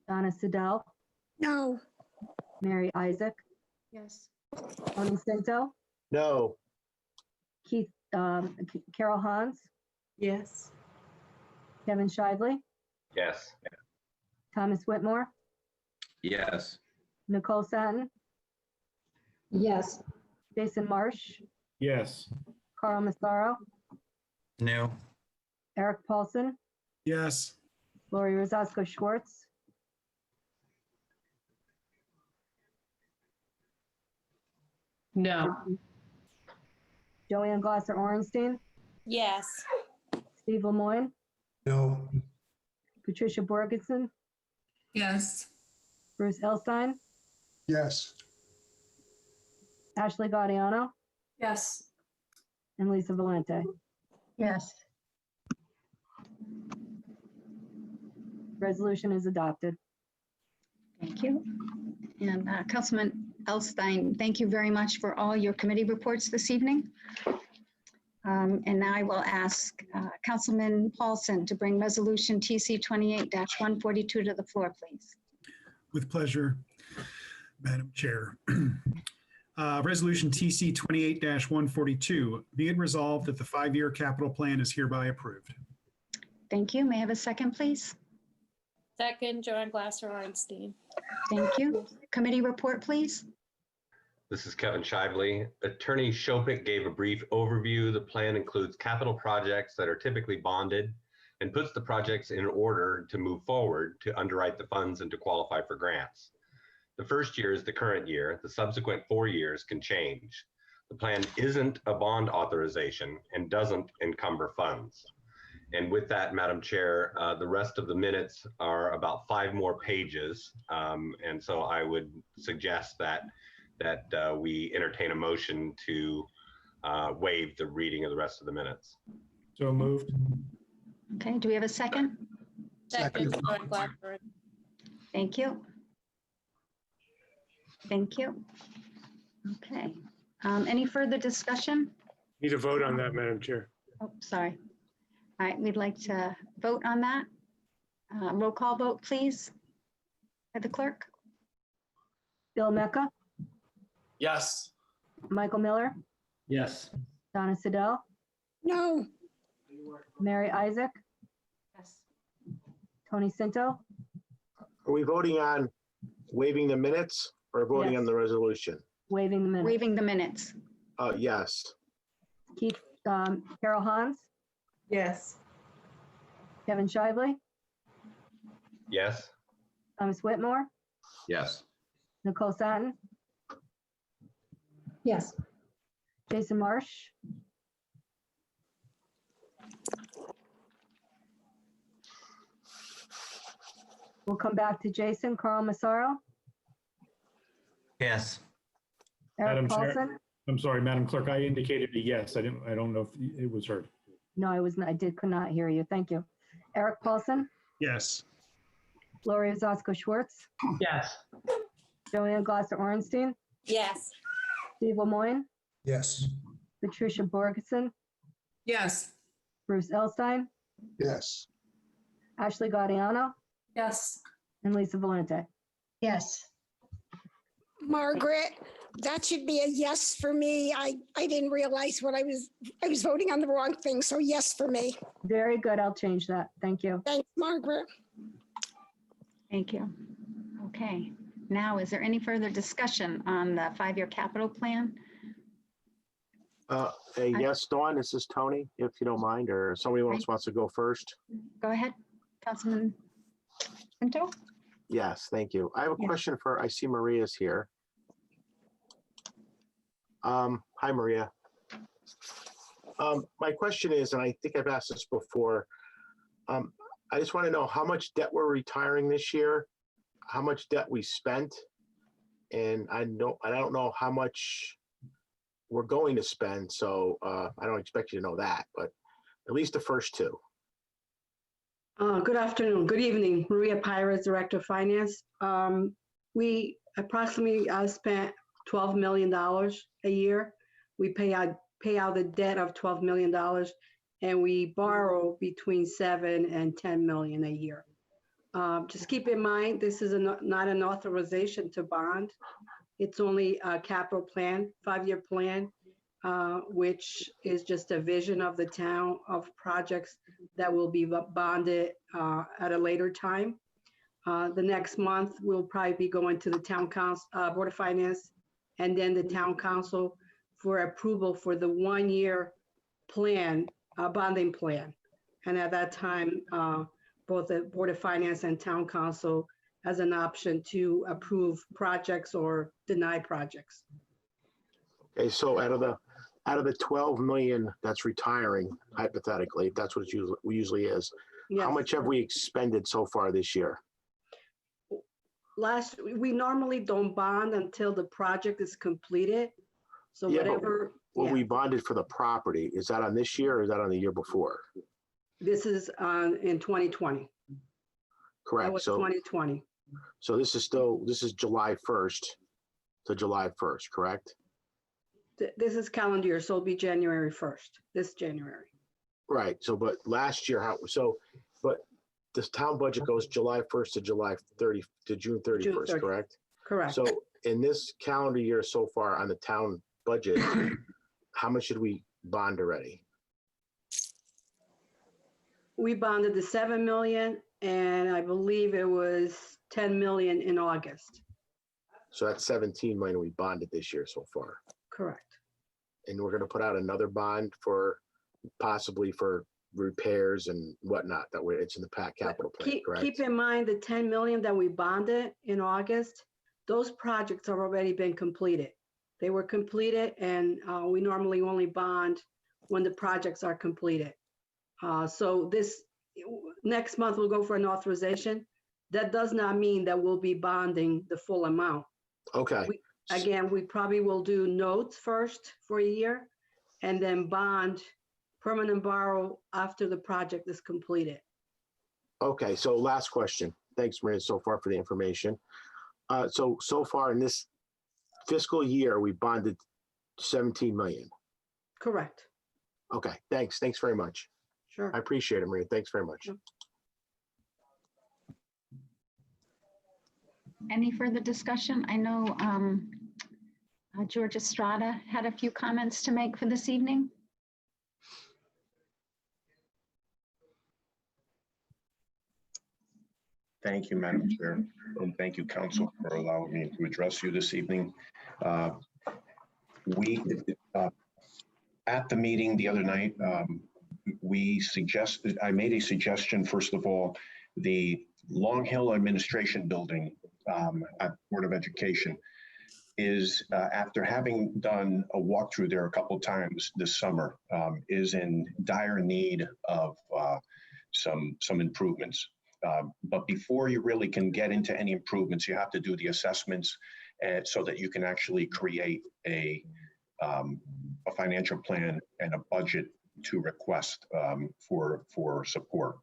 Donna Sidell, No. Mary Isaac, Yes. Tony Cinto, No. Keith, Carol Hans, Yes. Kevin Shively, Yes. Thomas Whitmore, Yes. Nicole Satin, Yes. Jason Marsh, Yes. Carl Massaro, No. Eric Paulson, Yes. Lori Rosasco Schwartz, No. Joanne Glasser Orenstein, Yes. Steve Lemoyne, No. Patricia Borgeson, Yes. Bruce Elstein, Yes. Ashley Gaudiano, Yes. and Lisa Valente. Yes. Resolution is adopted. Thank you. And Councilman Elstein, thank you very much for all your committee reports this evening. And now I will ask Councilman Paulson to bring resolution TC 28-142 to the floor, please. With pleasure, Madam Chair. Resolution TC 28-142, be it resolved that the 5-year capital plan is hereby approved. Thank you. May I have a second, please? Second, Joan Glasser Ornstein. Thank you. Committee report, please. This is Kevin Shively. Attorney Shopik gave a brief overview. The plan includes capital projects that are typically bonded and puts the projects in order to move forward to underwrite the funds and to qualify for grants. The first year is the current year. The subsequent 4 years can change. The plan isn't a bond authorization and doesn't encumber funds. And with that, Madam Chair, the rest of the minutes are about 5 more pages. And so I would suggest that we entertain a motion to waive the reading of the rest of the minutes. So moved. Okay, do we have a second? Second, Joan Glasser. Thank you. Thank you. Okay. Any further discussion? Need a vote on that, Madam Chair. Oh, sorry. All right, we'd like to vote on that. Roll call vote, please. By the clerk. Bill Mecca, Yes. Michael Miller, Yes. Donna Sidell, No. Mary Isaac, Yes. Tony Sinto, Are we voting on waiving the minutes or voting on Yes. the resolution? waiving the minutes. Waiving the minutes. Yes. Keith, Carol Hans, Yes. Kevin Shively, Yes? Thomas Whitmore, Yes. Nicole Satin, Yes. Jason Marsh, we'll come back to Jason. Carl Massaro, Yes. Eric Madam Chair. Paulson. I'm sorry, Madam Clerk, I indicated a yes. I don't know if it was heard. No, could not hear you. Thank you. Eric Paulson, Yes. Gloria Zasko Schwartz, Yes. Joanne Glasser Ornstein, Yes. Steve Lemoyne, Yes. Patricia Borgeson, Yes. Bruce Elstein, Yes. Ashley Gaudiano, Yes. and Lisa Valente. Yes. Margaret, that should be a yes for me. I didn't realize I was voting on the wrong thing, so yes for me. Very good. I'll change that. Thank you. Thanks, Margaret. Thank you. Okay. Now, is there any further discussion on the 5-year capital plan? Yes, Dawn, this is Tony, if you don't mind, or somebody else wants to go first. Go ahead, Councilman Pinto. Yes, thank you. I have a Yeah. question I see Maria's here. Hi, Maria. My question is, and I think I've asked this before, I just want to know how much debt we're retiring this year, how much debt we spent, and I don't know how much we're going to spend, so I don't expect you to know that, but at least the first two. Good afternoon, good evening. Maria Pires, Director of Finance. We approximately spent $12 million a year. We pay out the debt of $12 million, and we borrow between 7 and 10 million a year. Just keep in mind, this is not an authorization to bond. It's only a capital plan, 5-year plan, which is just a vision of the town of projects that will be bonded at a later time. The next month, we'll probably be going to the town council, Board of Finance, and then the town council for approval for the 1-year plan, bonding plan. And at that time, both the Board of Finance and town council has an option to approve projects or deny projects. Okay, so out of the 12 million that's retiring, hypothetically, if that's what it usually is, Yes. how much have we expended so far this year? We normally don't bond until the project is completed. So Yeah, but whatever, what we bonded for the property, is that on this year or is that on the year before? this is in 2020. That Correct. was So 2020. so this is July 1st to July 1st, correct? This is calendar year, so it'll be January 1st, this January. Right. So but last year, but this town budget goes July 1st to June 31st, 30th. correct? Correct. So in this calendar year so far on the town budget, how much did we bond already? We bonded the 7 million, and I believe it was 10 million in August. So that's 17 million we bonded this year so far. Correct. And we're gonna put out another bond for possibly for repairs and whatnot, that way it's in the capital plan, correct? Keep in mind the 10 million that we bonded in August, those projects have already been completed. They were completed, and we normally only bond when the projects are completed. So this, next month we'll go for an authorization. That does not mean that we'll be bonding the full amount. Okay. Again, we probably will do notes first for a year and then bond, permanent borrow after the project is completed. Okay, so last question. Thanks, Maria, so far for the information. So far in this fiscal year, we bonded 17 million. Correct. Okay, thanks. Thanks very much. Sure. I appreciate it, Maria. Thanks very much. Any further discussion? I know George Estrada had a few comments to make for this evening. Thank you, Madam Chair, and thank you, Council, for allowing me to address you this evening. At the meeting the other night, I made a suggestion, first of all, the Long Hill Administration Building at Board of Education is, after having done a walkthrough there a couple of times this summer, is in dire need of some improvements. But before you really can get into any improvements, you have to do the assessments so that you can actually create a financial plan and a budget to request for support.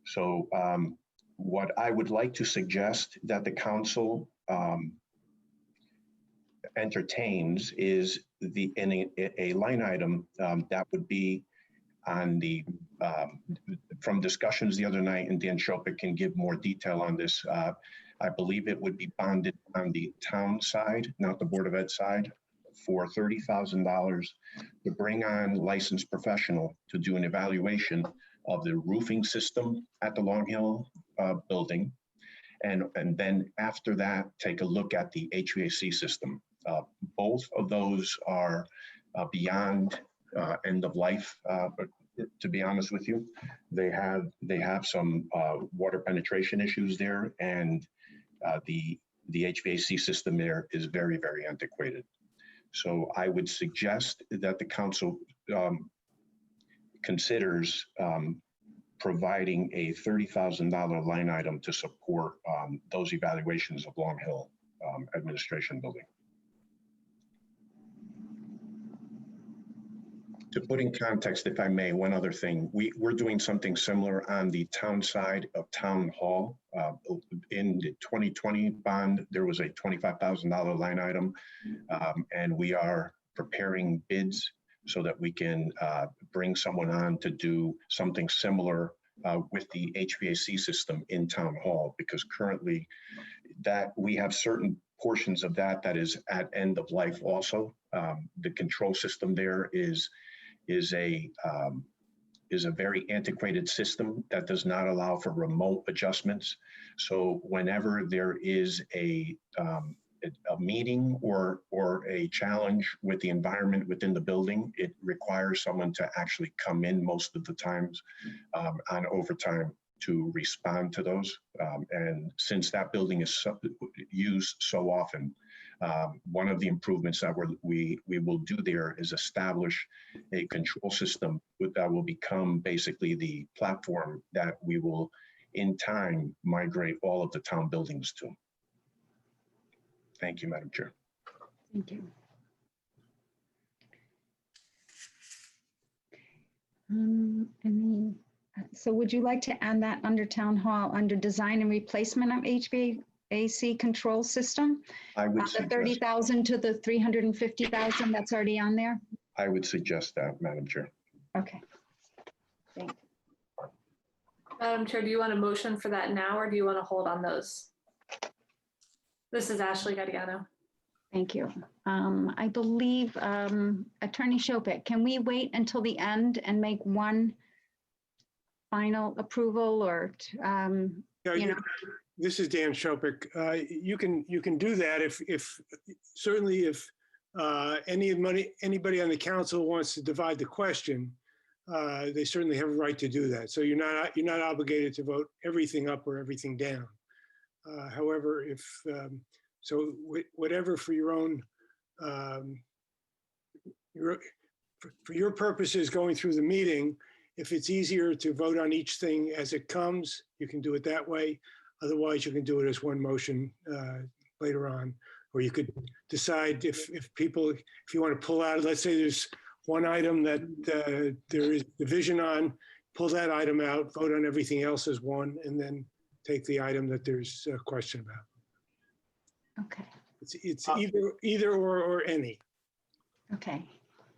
So what I would like to suggest that the council entertains is a line item that would be on the, from discussions the other night, and Dan Shopik can give more detail on this. I believe it would be bonded on the town side, not the Board of Ed side, for $30,000 to bring on licensed professional to do an evaluation of the roofing system at the Long Hill building. And then after that, take a look at the HVAC system. Both of those are beyond end of life, but to be honest with you, they have some water penetration issues there, and the HVAC system there is very, very antiquated. So I would suggest that the council considers providing a $30,000 line item to support those evaluations of Long Hill Administration Building. To put in context, if I may, one other thing, we're doing something similar on the town side of Town Hall. In the 2020 bond, there was a $25,000 line item, and we are preparing bids so that we can bring someone on to do something similar with the HVAC system in Town Hall, because currently that we have certain portions of that is at end of life also. The control system there is a very antiquated system that does not allow for remote adjustments. So whenever there is a meeting or a challenge with the environment within the building, it requires someone to actually come in most of the times on overtime to respond to those. And since that building is used so often, one of the improvements that we will do there is establish a control system that will become basically the platform that we will in time migrate all of the town buildings to. Thank you, Madam Chair. Thank you. So would you like to add that under Town Hall, under design and replacement of HVAC control system? I would the suggest 30,000 to the 350,000 that's already on there? I would suggest that, Madam Chair. Okay. Thank you. Madam Chair, do you want a motion for that now, or do you want to hold on those? This is Ashley Gadiano. Thank you. I believe Attorney Shopik, can we wait until the end and make one final approval or, Yeah, you know, This is Dan Shopik. You can do that if certainly if anybody on the council wants to divide the question, they certainly have a right to do that. So you're not obligated to vote everything up or everything down. However, if so, whatever for your own for your purposes going through the meeting, if it's easier to vote on each thing as it comes, you can do it that way. Otherwise, you can do it as one motion later on, or you could decide if you want to pull out, let's say there's one item that there is division on, pull that item out, vote on everything else as one, and then take the item that there's a question about. Okay. It's either or any. Okay.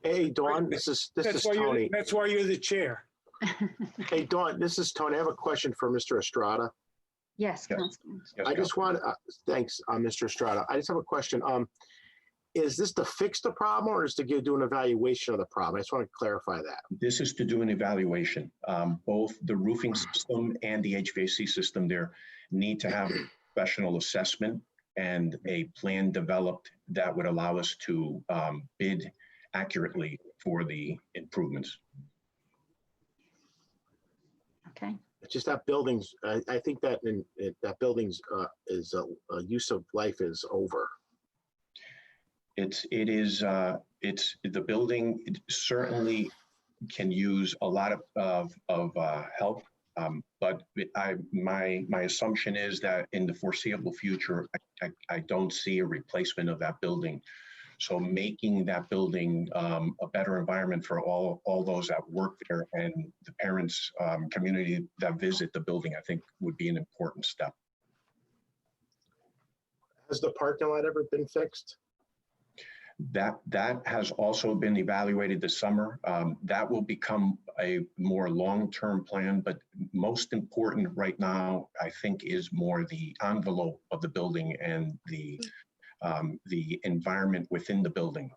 Hey, Dawn, this is Tony. That's why you're the chair. Hey, Dawn, this is Tony. I have a question for Mr. Estrada. Yes, Councilman. I just want, thanks, Mr. Estrada. I just have a question. Is this to fix the problem or is to do an evaluation of the problem? I just want to clarify that. This is to do an evaluation. Both the roofing system and the HVAC system there need to have a professional assessment and a plan developed that would allow us to bid accurately for the improvements. Okay. It's just that building's, I think that that building's use of life is over. It's the building certainly can use a lot of help, but my assumption is that in the foreseeable future, I don't see a replacement of that building. So making that building a better environment for all those that work there and the parents, community that visit the building, I think would be an important step. Has the parking lot ever been fixed? That has also been evaluated this summer. That will become a more long-term plan, but most important right now, I think, is more the envelope of the building and the environment within the building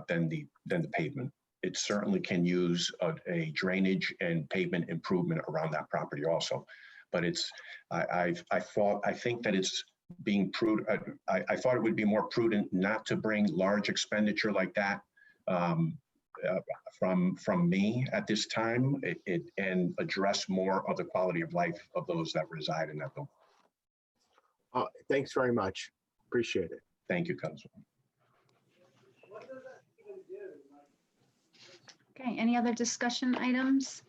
than the pavement. It certainly can use a drainage and pavement improvement around that property also, but I think that it's being prudent. I thought it would be more prudent not to bring large expenditure like that from me at this time, and address more of the quality of life of those that reside in that building. Thanks very much. Appreciate it. Thank you, Councilman. Okay, any other discussion items?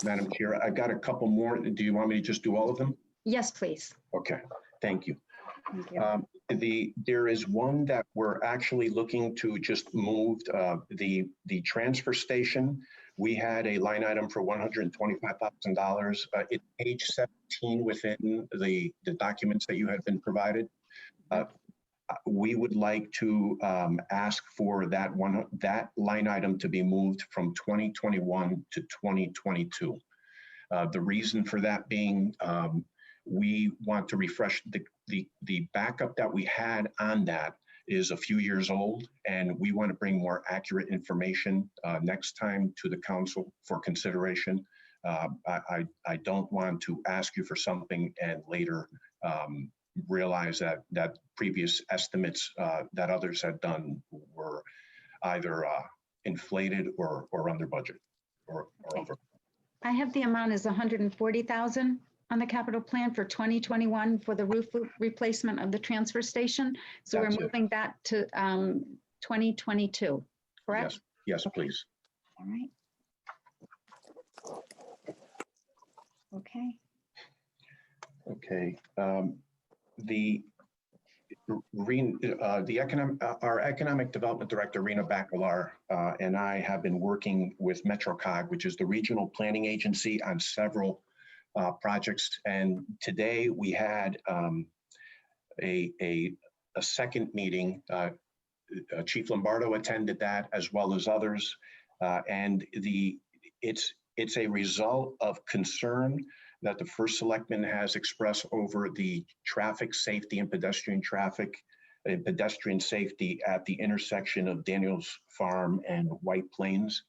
Madam Chair, I've got a couple more. Do you want me to just do all of them? Yes, please. Okay, thank you. Thank you. There is one that we're actually looking to just move, the transfer station. We had a line item for $125,000. It's page 17 within the documents that you have been provided. We would like to ask for that line item to be moved from 2021 to 2022. The reason for that being, we want to refresh the backup that we had on that is a few years old, and we want to bring more accurate information next time to the council for consideration. I don't want to ask you for something and later realize that previous estimates that others had done were either inflated or under budget or over. I have the amount is 140,000 on the capital plan for 2021 for the roof replacement of the transfer station. So That's we're moving that to 2022, correct? Yes, please. All right. Okay. Okay. Our economic development director, Rena Bacalar, and I have been working with MetroCog, which is the regional planning agency, on several projects. And today we had a second meeting. Chief Lombardo attended that, as well as others. And it's a result of concern that the first selectman has expressed over the traffic safety and pedestrian safety at the intersection of Daniels Farm and White Plains.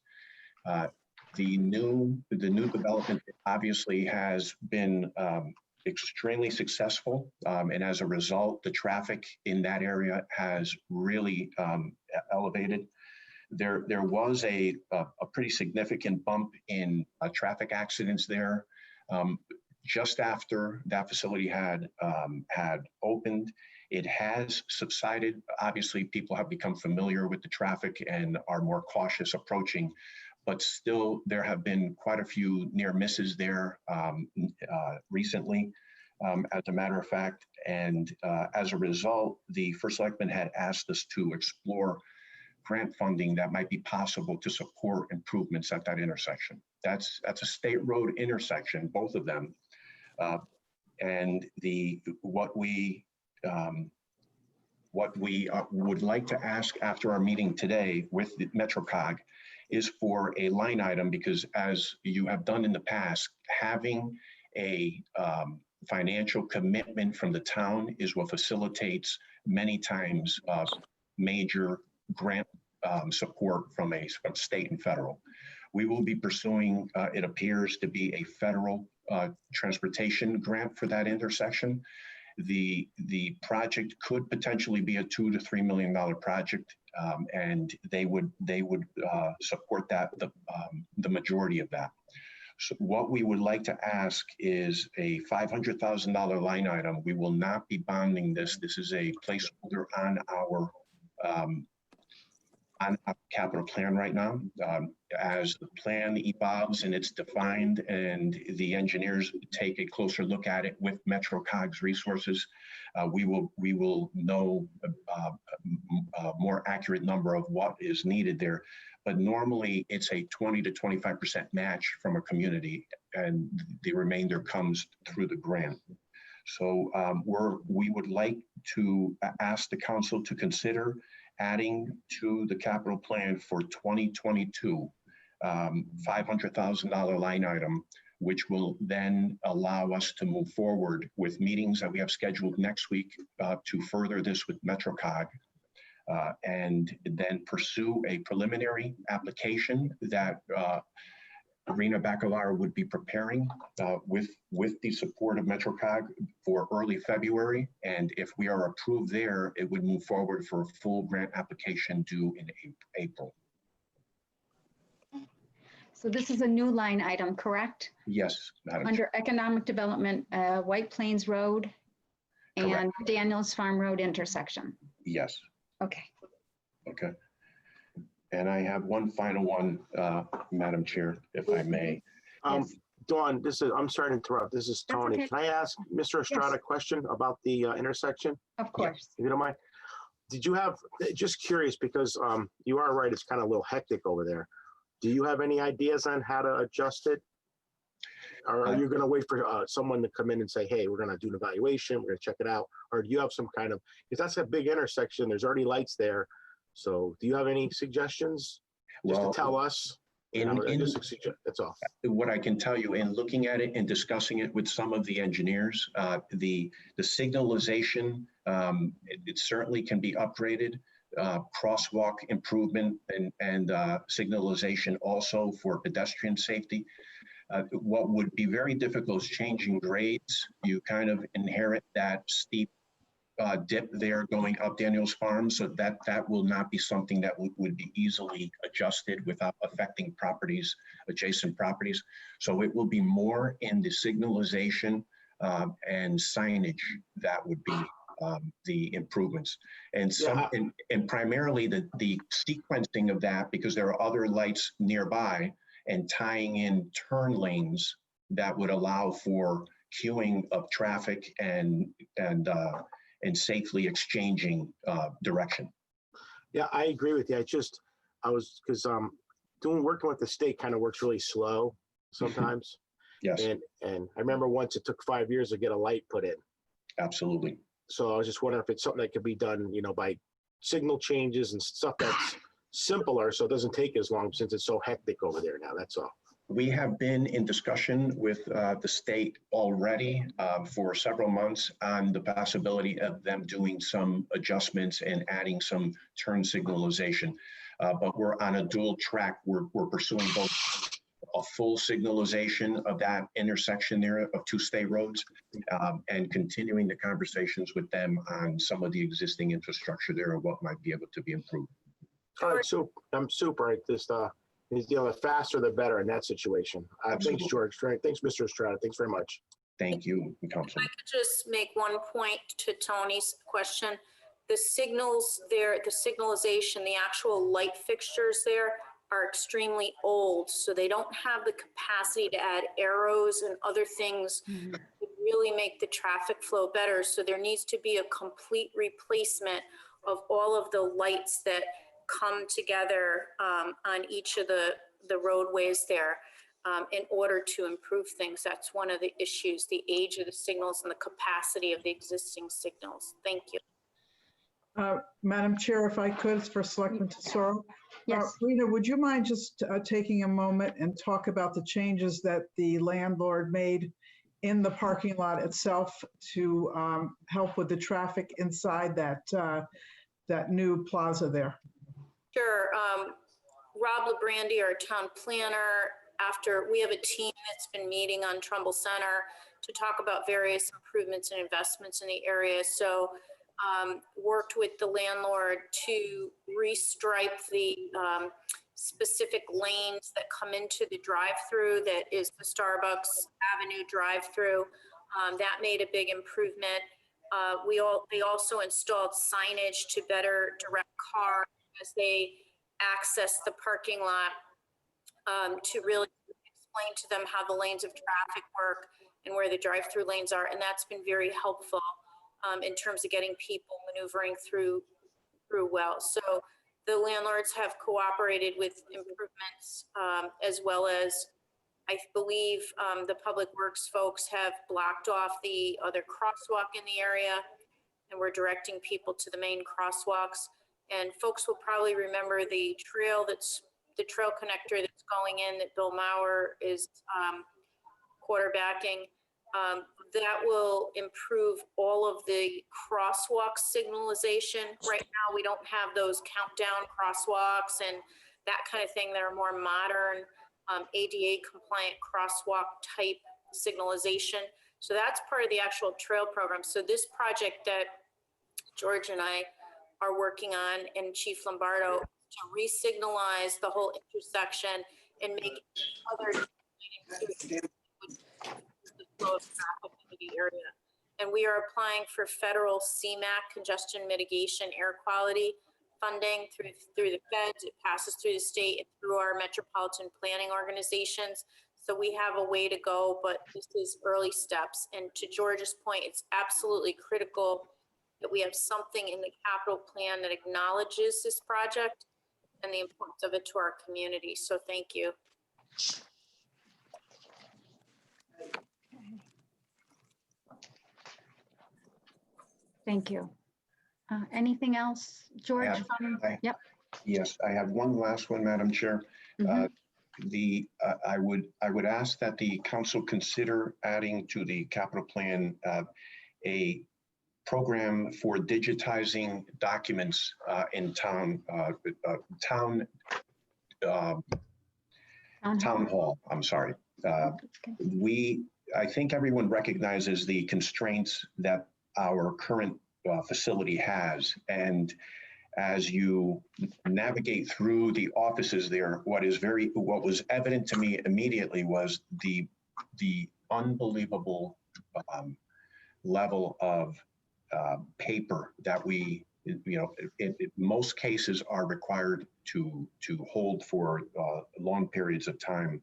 The new development obviously has been extremely successful. And as a result, the traffic in that area has really elevated. There was a pretty significant bump in traffic accidents there just after that facility had opened. It has subsided. Obviously, people have become familiar with the traffic and are more cautious approaching, but still there have been quite a few near misses there recently, as a matter of fact. And as a result, the First Selectman had asked us to explore grant funding that might be possible to support improvements at that intersection. That's a state road intersection, both of them. And what we would like to ask after our meeting today with the MetroCog is for a line item, because as you have done in the past, having a financial commitment from the town is what facilitates many times major grant support from state and federal. We will be pursuing, it appears to be a federal transportation grant for that intersection. The project could potentially be a $2 to $3 million project, and they would support that, the majority of that. So what we would like to ask is a $500,000 line item. We will not be bonding this. This is a placeholder on our capital plan right now. As the plan evolves and it's defined and the engineers take a closer look at it with MetroCog's resources, we will know a more accurate number of what is needed there. But normally it's a 20 to 25% match from a community, and the remainder comes through the grant. So we would like to ask the council to consider adding to the capital plan for 2022, $500,000 line item, which will then allow us to move forward with meetings that we have scheduled next week to further this with MetroCog, and then pursue a preliminary application that Rena Bacalar would be preparing with the support of MetroCog for early February. And if we are approved there, it would move forward for a full grant application due in April. So this is a new line item, correct? Yes, Madam Chair. Under Economic Development, White Plains Road and Correct. Daniels Farm Road intersection. Yes. Okay. Okay. And I have one final one, Madam Chair, if I may. Dawn, I'm sorry to interrupt. This is Tony. okay. Can I ask Mr. Estrada a question about the intersection? Of course. If you don't mind. Did you have, just curious, because you are right, it's kind of a little hectic over there. Do you have any ideas on how to adjust it? Or are you going to wait for someone to come in and say, hey, we're going to do an evaluation, we're going to check it out? Or do you have some kind of, because that's a big intersection, there's already lights there. So do you have any suggestions just to tell us? That's all. What I can tell you in looking at it and discussing it with some of the engineers, the signalization, it certainly can be upgraded. Crosswalk improvement and signalization also for pedestrian safety. What would be very difficult is changing grades. You kind of inherit that steep dip there going up Daniels Farm, so that will not be something that would be easily adjusted without affecting properties, adjacent properties. So it will be more in the signalization and signage that would be the improvements, and and primarily the sequencing of that, because there are other lights nearby, and tying in turn lanes that would allow for queuing of traffic and safely exchanging direction. Yeah, I agree with you. Because working with the state kind of works really slow sometimes. Yes. And I remember once it took 5 years to get a light put in. Absolutely. So I was just wondering if it's something that could be done, by signal changes and stuff that's simpler, so it doesn't take as long since it's so hectic over there now. That's all. We have been in discussion with the state already for several months on the possibility of them doing some adjustments and adding some turn signalization. But we're on a dual track. We're pursuing both a full signalization of that intersection there of two state roads, and continuing the conversations with them on some of the existing infrastructure there and what might be able to be improved. All right, so I'm super. The faster the better in that situation. Thanks, George. Thanks, Mr. Estrada. Thanks very much. Thank you, Councilman. Just make one point to Tony's question. The signals there, the signalization, the actual light fixtures there are extremely old, so they don't have the capacity to add arrows and other things to really make the traffic flow better. So there needs to be a complete replacement of all of the lights that come together on each of the roadways there in order to improve things. That's one of the issues, the age of the signals and the capacity of the existing signals. Thank you. Madam Chair, if I could, for Selectman Tesoro. Yes. Rita, would you mind just taking a moment and talk about the changes that the landlord made in the parking lot itself to help with the traffic inside that new plaza there? Sure. Rob LaBrandy, our town planner, we have a team that's been meeting on Trumbull Center to talk about various improvements and investments in the area. So worked with the landlord to restripe the specific lanes that come into the drive-through that is the Starbucks Avenue drive-through. That made a big improvement. They also installed signage to better direct cars as they access the parking lot to really explain to them how the lanes of traffic work and where the drive-through lanes are. And that's been very helpful in terms of getting people maneuvering through well. So the landlords have cooperated with improvements as well as, I believe, the Public Works folks have blocked off the other crosswalk in the area, and we're directing people to the main crosswalks. And folks will probably remember the trail connector that's going in that Bill Mauer is quarterbacking. That will improve all of the crosswalk signalization. Right now, we don't have those countdown crosswalks and that kind of thing. That are more modern, ADA compliant crosswalk type signalization. So that's part of the actual trail program. So this project that George and I are working on, and Chief Lombardo, to re-signalize the whole intersection and make other flow of traffic into the area. And we are applying for federal CMAQ, congestion mitigation, air quality funding through the feds. It passes through the state and through our metropolitan planning organizations. So we have a way to go, but this is early steps. And to George's point, it's absolutely critical that we have something in the capital plan that acknowledges this project and the importance of it to our community. So thank you. Thank you. Anything else, George? Yep. Yes, I have one last one, Madam Chair. I would ask that the council consider adding to the capital plan a program for digitizing documents in town hall. I'm sorry. I think everyone recognizes the constraints that our current facility has, and as you navigate through the offices there, what was evident to me immediately was the unbelievable level of paper that we, in most cases, are required to hold for long periods of time.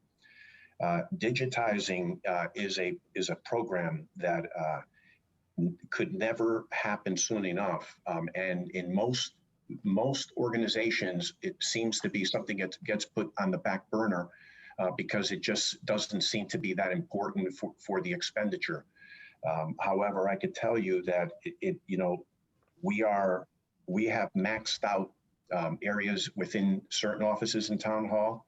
Digitizing is a program that could never happen soon enough, and in most organizations, it seems to be something that gets put on the back burner because it just doesn't seem to be that important for the expenditure. However, I could tell you that we have maxed out areas within certain offices in Town Hall.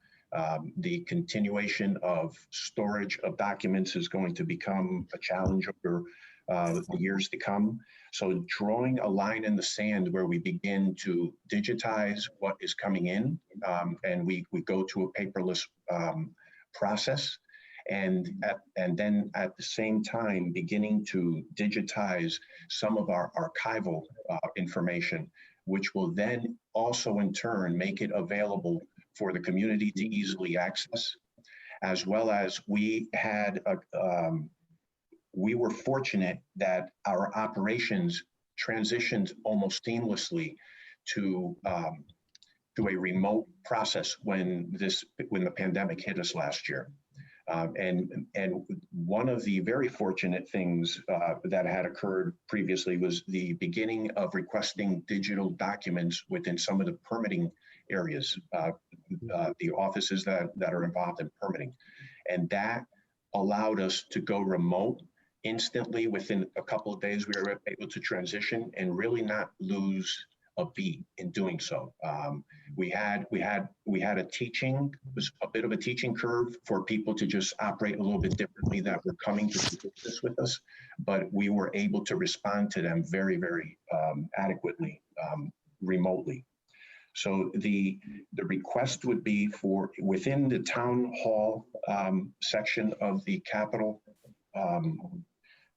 The continuation of storage of documents is going to become a challenge over the years to come. So drawing a line in the sand where we begin to digitize what is coming in, and we go to a paperless process. And then at the same time, beginning to digitize some of our archival information, which will then also in turn make it available for the community to easily access, as well as we were fortunate that our operations transitioned almost seamlessly to a remote process when the pandemic hit us last year. And one of the very fortunate things that had occurred previously was the beginning of requesting digital documents within some of the permitting areas, the offices that are involved in permitting. And that allowed us to go remote instantly. Within a couple of days, we were able to transition and really not lose a beat in doing so. We had a bit of a teaching curve for people to just operate a little bit differently that were coming to do this with us, but we were able to respond to them very, very adequately remotely. So the request would be for within the town hall section of the capital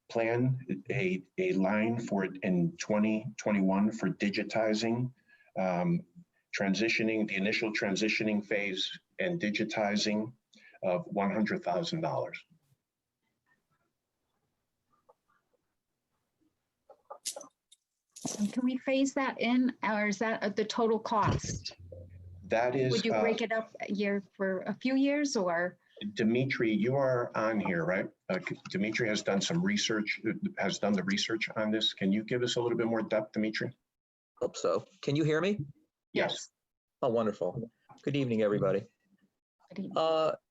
plan, a line for in 2021 for digitizing, transitioning, the initial transitioning phase and digitizing of $100,000. And can we phase that in, or is that the total cost? That is. Would you break it up for a few years, or? Dimitri, you are on here, right? Dimitri has done some research, has done the research on this. Can you give us a little bit more depth, Dimitri? Hope so. Can you hear me? Yes. Oh, wonderful. Good evening, everybody.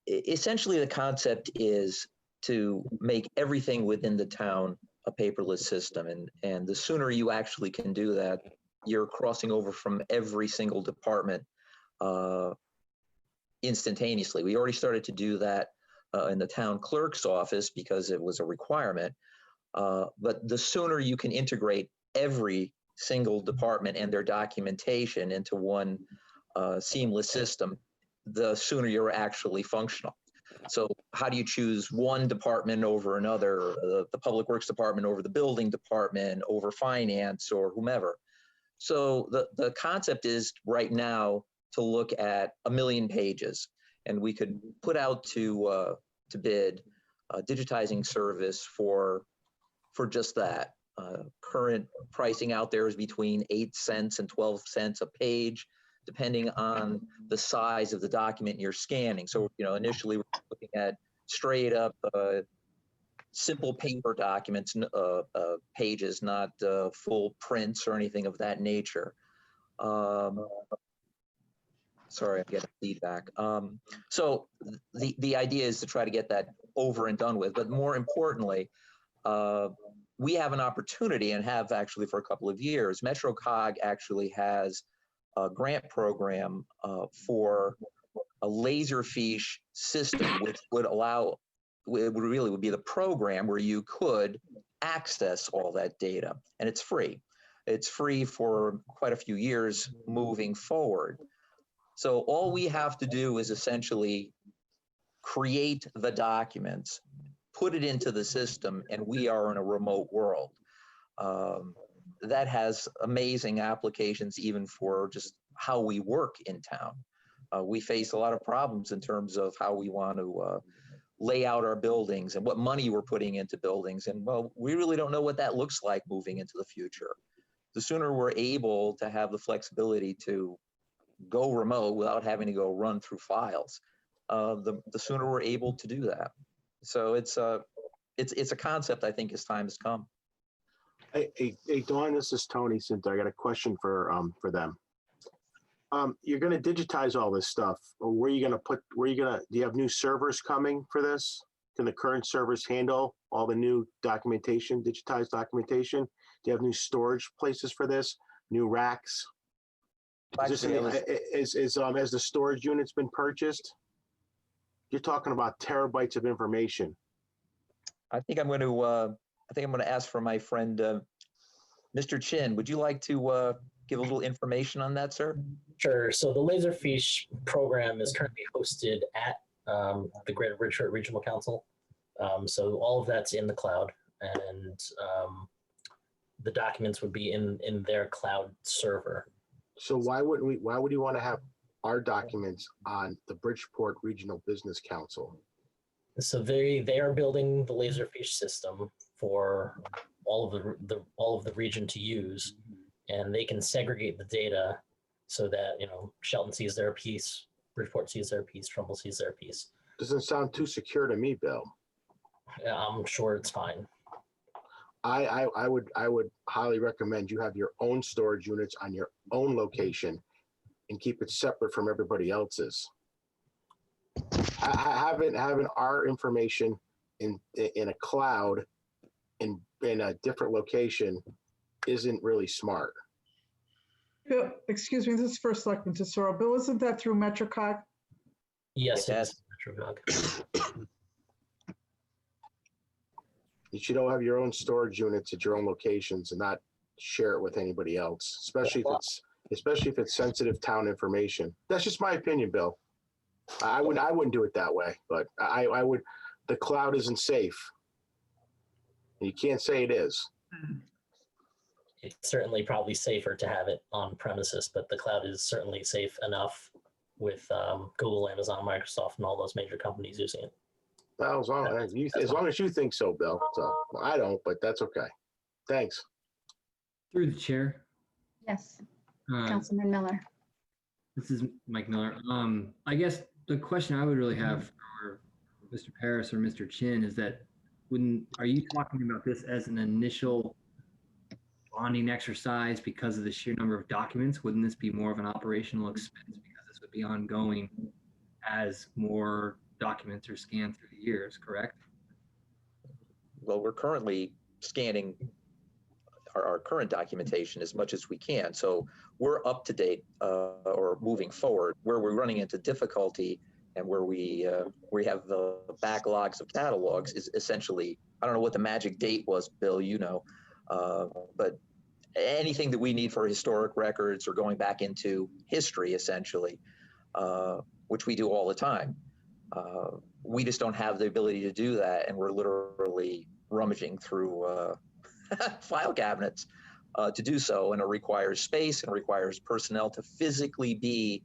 Essentially, the concept is to make everything within the town a paperless system. And the sooner you actually can do that, you're crossing over from every single department instantaneously. We already started to do that in the town clerk's office because it was a requirement. But the sooner you can integrate every single department and their documentation into one seamless system, the sooner you're actually functional. So how do you choose one department over another, the public works department over the building department, over finance or whomever? So the concept is right now to look at 1 million pages, and we could put out to bid a digitizing service for just that. Current pricing out there is between 8 cents and 12 cents a page, depending on the size of the document you're scanning. So, initially we're looking at straight up simple paper documents, pages, not full prints or anything of that nature. Sorry, I'm getting feedback. So the idea is to try to get that over and done with, but more importantly, we have an opportunity, and have actually for a couple of years. MetroCog actually has a grant program for a Laserfiche system, which would allow, it would be the program where you could access all that data, and it's free. It's free for quite a few years moving forward. So all we have to do is essentially create the documents, put it into the system, and we are in a remote world. That has amazing applications even for just how we work in town. We face a lot of problems in terms of how we want to lay out our buildings and what money we're putting into buildings. And well, we really don't know what that looks like moving into the future. The sooner we're able to have the flexibility to go remote without having to go run through files, the sooner we're able to do that. So it's a concept I think as time has come. Hey, Dawn, this is Tony Sinter. I got a question for them. You're going to digitize all this stuff. Where are you going to do you have new servers coming for this? Can the current servers handle all the new documentation, digitized documentation? Do you have new storage places for this? New racks? Has the storage units been purchased? You're talking about terabytes of information. I think I'm going to ask for my friend, Mr. Chin. Would you like to give a little information on that, sir? Sure. So the Laserfiche program is currently hosted at the Greater Bridgeport Regional Council. So all of that's in the cloud, and the documents would be in their cloud server. So why would you want to have our documents on the Bridgeport Regional Business Council? So they are building the Laserfish system for all of the region to use, and they can segregate the data so that, you know, Shelton sees their piece, Bridgeport sees their piece, Trumbull sees their piece. Doesn't sound too secure to me, Bill. I'm sure it's fine. I would highly recommend you have your own storage units on your own location and keep it separate from everybody else's. Having our information in a cloud in a different location isn't really smart. Bill, excuse me, this is First Selectman Tesoro. Bill, isn't that through MetroCog? Yes, it's MetroCog. You should all have your own storage units at your own locations and not share it with anybody else, especially if it's sensitive town information. That's just my opinion, Bill. I wouldn't do it that way, but I would. The cloud isn't safe. You can't say it is. It's certainly probably safer to have it on premises, but the cloud is certainly safe enough with Google, Amazon, Microsoft, and all those major companies using it. Well, as long as you think so, Bill. So I don't, but that's okay. Thanks. Through the chair. Yes, Councilman Miller. This is Mike Miller. I guess the question I would really have for Mr. Paris or Mr. Chin is that are you talking about this as an initial bonding exercise because of the sheer number of documents? Wouldn't this be more of an operational expense because this would be ongoing as more documents are scanned through the years, correct? Well, we're currently scanning our current documentation as much as we can. So we're up to date or moving forward. Where we're running into difficulty and where we have the backlogs of catalogs is essentially, I don't know what the magic date was, Bill, you know, but anything that we need for historic records or going back into history, essentially, which we do all the time. We just don't have the ability to do that, and we're literally rummaging through file cabinets to do so, and it requires space and requires personnel to physically be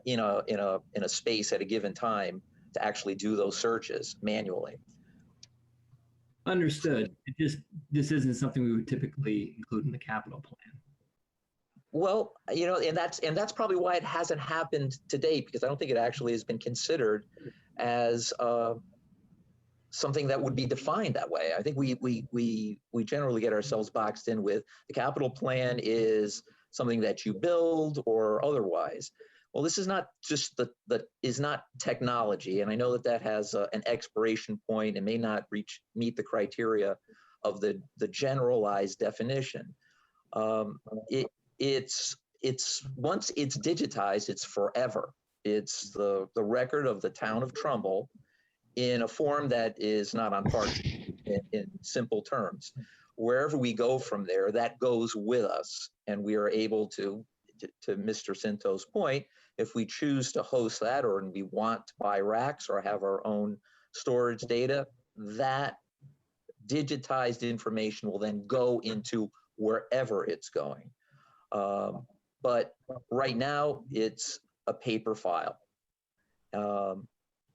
in a space at a given time to actually do those searches manually. Understood. This isn't something we would typically include in the capital plan. Well, you know, and that's probably why it hasn't happened to date, because I don't think it actually has been considered as something that would be defined that way. I think we generally get ourselves boxed in with the capital plan is something that you build or otherwise. Well, this is not just is not technology, and I know that has an expiration point and may not meet the criteria of the generalized definition. It's once it's digitized, it's forever. It's the record of the town of Trumbull in a form that is not on parchment in simple terms. Wherever we go from there, that goes with us, and we are able to Mr. Sinto's point, if we choose to host that or we want to buy racks or have our own storage data, that digitized information will then go into wherever it's going. But right now, it's a paper file.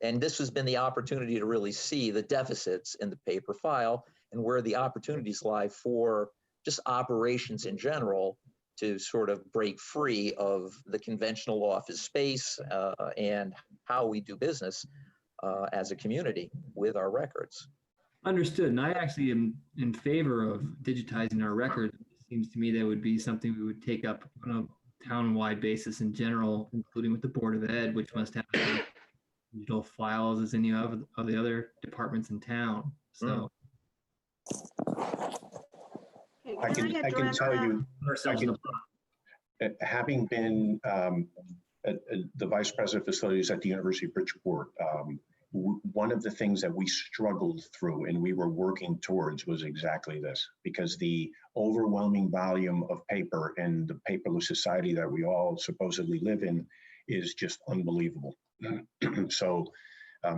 And this has been the opportunity to really see the deficits in the paper file and where the opportunities lie for just operations in general to sort of break free of the conventional office space and how we do business as a community with our records. Understood. And I actually am in favor of digitizing our records. It seems to me that would be something we would take up on a town-wide basis in general, including with the Board of Ed, which must have digital files as any of the other departments in town. So. I can tell you, having been the Vice President of Facilities at the University of Bridgeport, one of the things that we struggled through and we were working towards was exactly this, because the overwhelming volume of paper and the paperless society that we all supposedly live in is just unbelievable. So I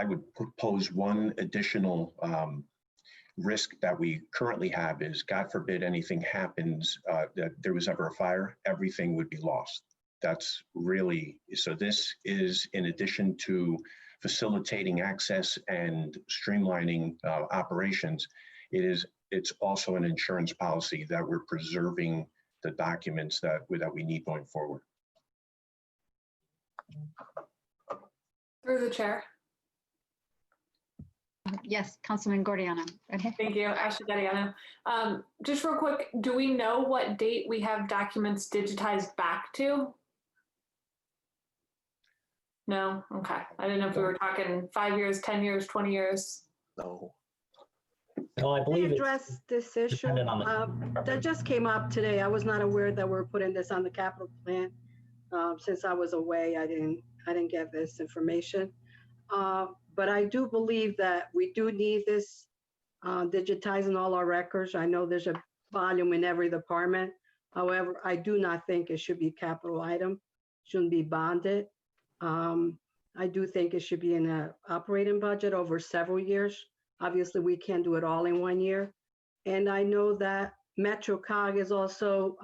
would propose one additional risk that we currently have is, God forbid anything happens, that there was ever a fire, everything would be lost. That's really, so this is in addition to facilitating access and streamlining operations, it's also an insurance policy that we're preserving the documents that we need going forward. Through the chair. Yes, Councilman Gordiano. Okay. Thank you, Ashley Gadiano. Just real quick, do we know what date we have documents digitized back to? No? Okay. I didn't know if we were talking 5 years, 10 years, 20 years. No. No, I believe it's Address this issue. dependent on the. That just came up today. I was not aware that we're putting this on the capital plan. Since I was away, I didn't get this information. But I do believe that we do need this digitizing all our records. I know there's a volume in every department. However, I do not think it should be a capital item, shouldn't be bonded. I do think it should be in an operating budget over several years. Obviously, we can't do it all in 1 year. And I know that MetroCog is also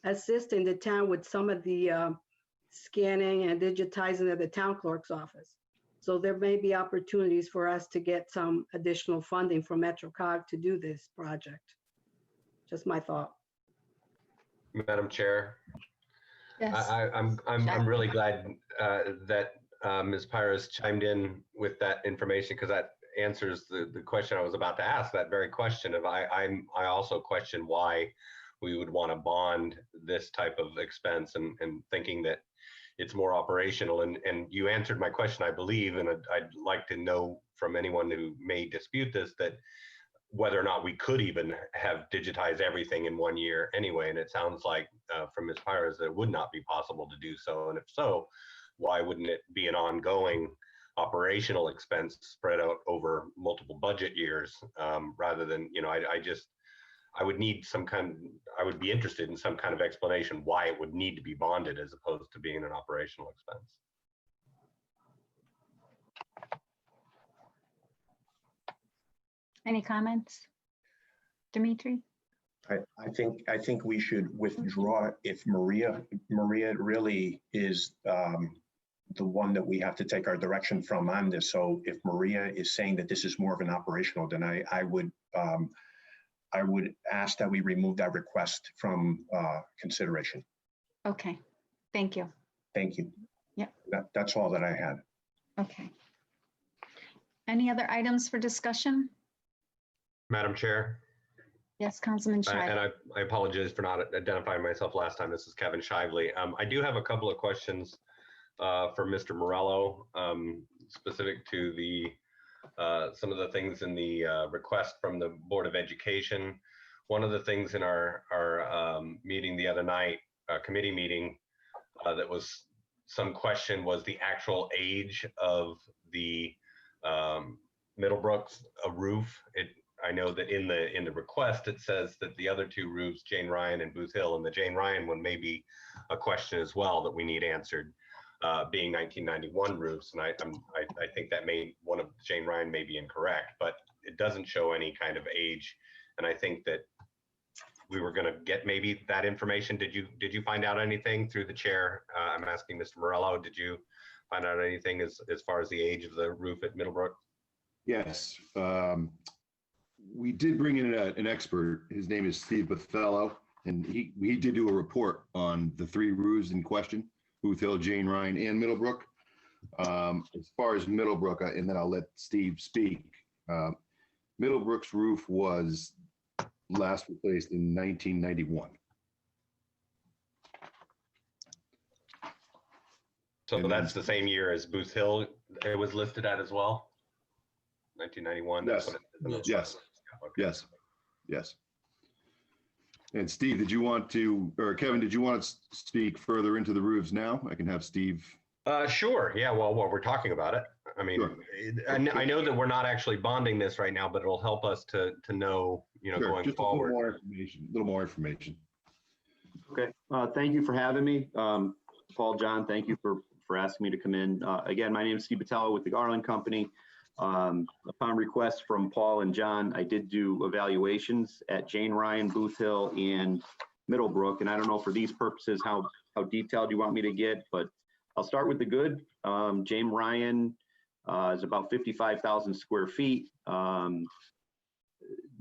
assisting the town with some of the scanning and digitizing of the town clerk's office. So there may be opportunities for us to get some additional funding from MetroCog to do this project. Just my thought. Madam Chair, Yes. I'm really glad that Ms. Pires chimed in with that information, because that answers the question I was about to ask. That very question of I also question why we would want to bond this type of expense, and thinking that it's more operational. And you answered my question, I believe, and I'd like to know from anyone who may dispute this, that whether or not we could even have digitized everything in 1 year anyway. And it sounds like from Ms. Pires that it would not be possible to do so. And if so, why wouldn't it be an ongoing operational expense spread out over multiple budget years, rather than, I would need I would be interested in some kind of explanation why it would need to be bonded as opposed to being an operational expense. Any comments? Dimitri? I think we should withdraw if Maria really is the one that we have to take our direction from on this. So if Maria is saying that this is more of an operational, then I would ask that we remove that request from consideration. Okay, thank you. Thank you. Yep. That's all that I had. Okay. Any other items for discussion? Madam Chair. Yes, Councilman And Shively. I apologize for not identifying myself last time. This is Kevin Shively. I do have a couple of questions for Mr. Morello, specific to the some of the things in the request from the Board of Education. One of the things in our meeting the other night, committee meeting, that was some question was the actual age of the Middlebrooks roof. I know that in the request, it says that the other two roofs, Jane Ryan and Booth Hill, and the Jane Ryan one may be a question as well that we need answered, being 1991 roofs. And I think that one of Jane Ryan may be incorrect, but it doesn't show any kind of age. And I think that we were going to get maybe that information. Did you find out anything through the chair? I'm asking Mr. Morello, did you find out anything as far as the age of the roof at Middlebrook? Yes. We did bring in an expert. His name is Steve Bathello, and he did do a report on the three roofs in question, Booth Hill, Jane Ryan, and Middlebrook. As far as Middlebrook, and then I'll let Steve speak. Middlebrook's roof was last replaced in 1991. So that's the same year as Booth Hill it was listed at as well? 1991? Yes. Yes. Yes. Yes. And Steve, did you want to, or Kevin, did you want to speak further into the roofs now? I can have Steve. Sure. Yeah. Well, we're talking about it. I mean, Sure. I know that we're not actually bonding this right now, but it'll help us to know, Sure, going just forward. a little more information. Okay, thank you for having me. Paul, John, thank you for asking me to come in. Again, my name is Steve Battello with the Garland Company. Upon request from Paul and John, I did do evaluations at Jane Ryan, Booth Hill, and Middlebrook. And I don't know for these purposes how detailed you want me to get, but I'll start with the good. Jane Ryan is about 55,000 square feet.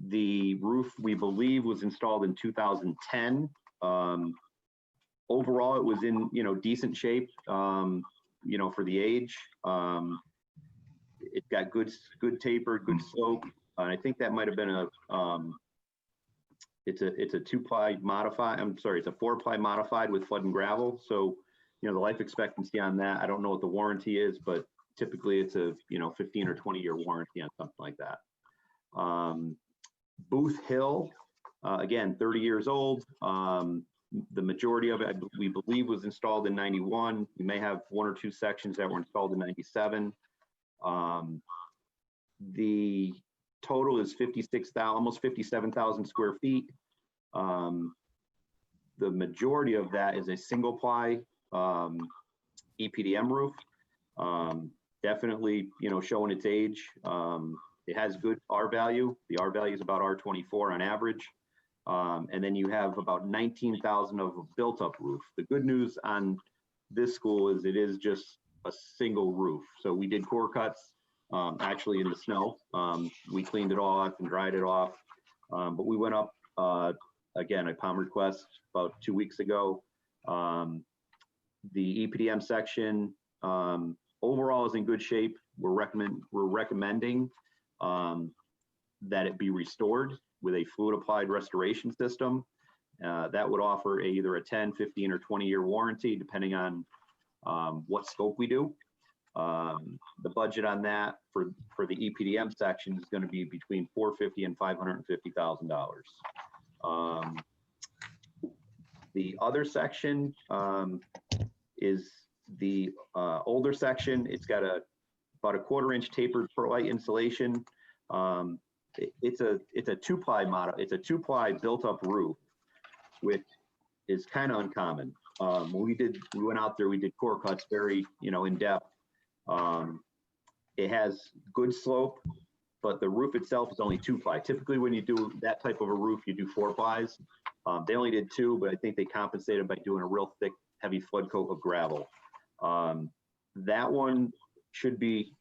The roof, we believe, was installed in 2010. Overall, it was in, decent shape, for the age. It got good taper, good slope. And I think that might have been it's a 2-ply modified, it's a 4-ply modified with flood and gravel. So, the life expectancy on that, I don't know what the warranty is, but typically it's a, 15 or 20-year warranty on something like that. Booth Hill, again, 30 years old. The majority of it, we believe, was installed in 91. We may have 1 or 2 sections that were installed in 97. The total is 56,000, almost 57,000 square feet. The majority of that is a single-ply EPDM roof. Definitely, showing its age. It has good R value. The R value is about R24 on average. And then you have about 19,000 of a built-up roof. The good news on this school is it is just a single roof. So we did core cuts actually in the snow. We cleaned it all off and dried it off. But we went up, again, upon request about 2 weeks ago. The EPDM section overall is in good shape. We're recommending that it be restored with a fluid applied restoration system. That would offer either a 10, 15, or 20-year warranty, depending on what scope we do. The budget on that for the EPDM section is going to be between $450,000 and $550,000. The other section is the older section. It's got about a 1/4-inch tapered perlite insulation. It's a 2-ply model. It's a 2-ply built-up roof, which is kind of uncommon. We went out there, we did core cuts very, in depth. It has good slope, but the roof itself is only 2-ply. Typically, when you do that type of a roof, you do 4 plies. They only did 2, but I think they compensated by doing a real thick, heavy flood coat of gravel. That one should be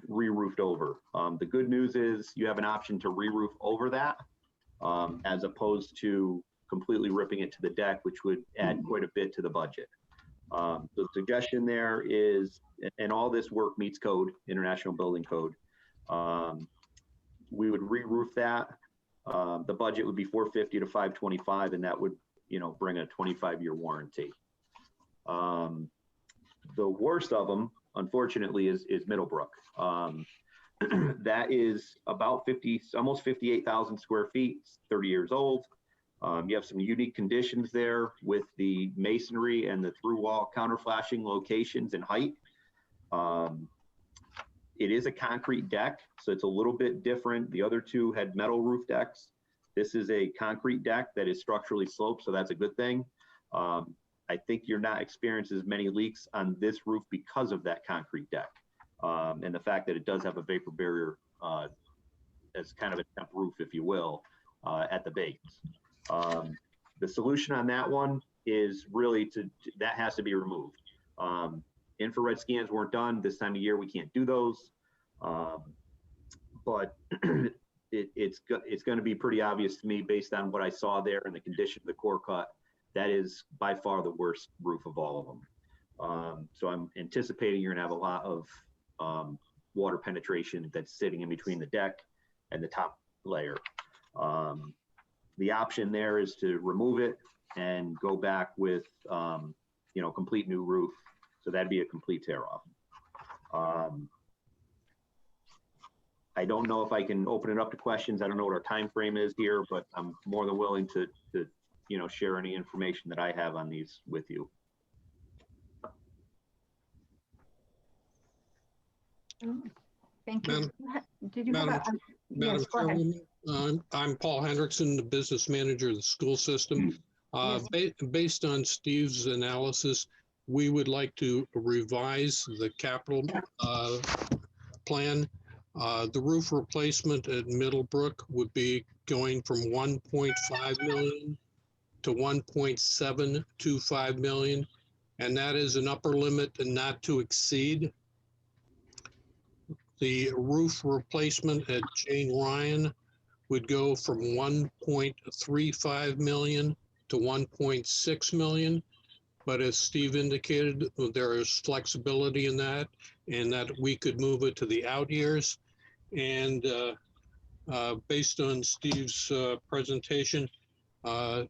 re-roofed over. The good news is you have an option to re-roof over that, as opposed to completely ripping it to the deck, which would add quite a bit to the budget. The suggestion there is, and all this work meets code, International Building Code. We would re-roof that. The budget would be $450,000 to $525,000, and that would, bring a 25-year warranty. The worst of them, unfortunately, is Middlebrook. That is about almost 58,000 square feet, 30 years old. You have some unique conditions there with the masonry and the through wall counterflashing locations and height. It is a concrete deck, so it's a little bit different. The other 2 had metal roof decks. This is a concrete deck that is structurally sloped, so that's a good thing. I think you're not experiencing as many leaks on this roof because of that concrete deck, and the fact that it does have a vapor barrier as kind of a temp roof, if you will, at the base. The solution on that one is really that has to be removed. Infrared scans weren't done this time of year. We can't do those, but it's going to be pretty obvious to me based on what I saw there and the condition of the core cut. That is by far the worst roof of all of them. So I'm anticipating you're going to have a lot of water penetration that's sitting in between the deck and the top layer. The option there is to remove it and go back with, complete new roof. So that'd be a complete tear off. I don't know if I can open it up to questions. I don't know what our time frame is here, but I'm more than willing to share any information that I have on these with you. Thank you. Did you Madam have a, Madam yes, go ahead. Chairwoman, I'm Paul Hendrickson, the business manager of the school system. Based on Steve's analysis, we would like to revise the capital plan. The roof replacement at Middlebrook would be going from 1.5 million to 1.725 million. And that is an upper limit and not to exceed. The roof replacement at Jane Ryan would go from 1.35 million to 1.6 million. But as Steve indicated, there is flexibility in that, and that we could move it to the out years. And based on Steve's presentation, the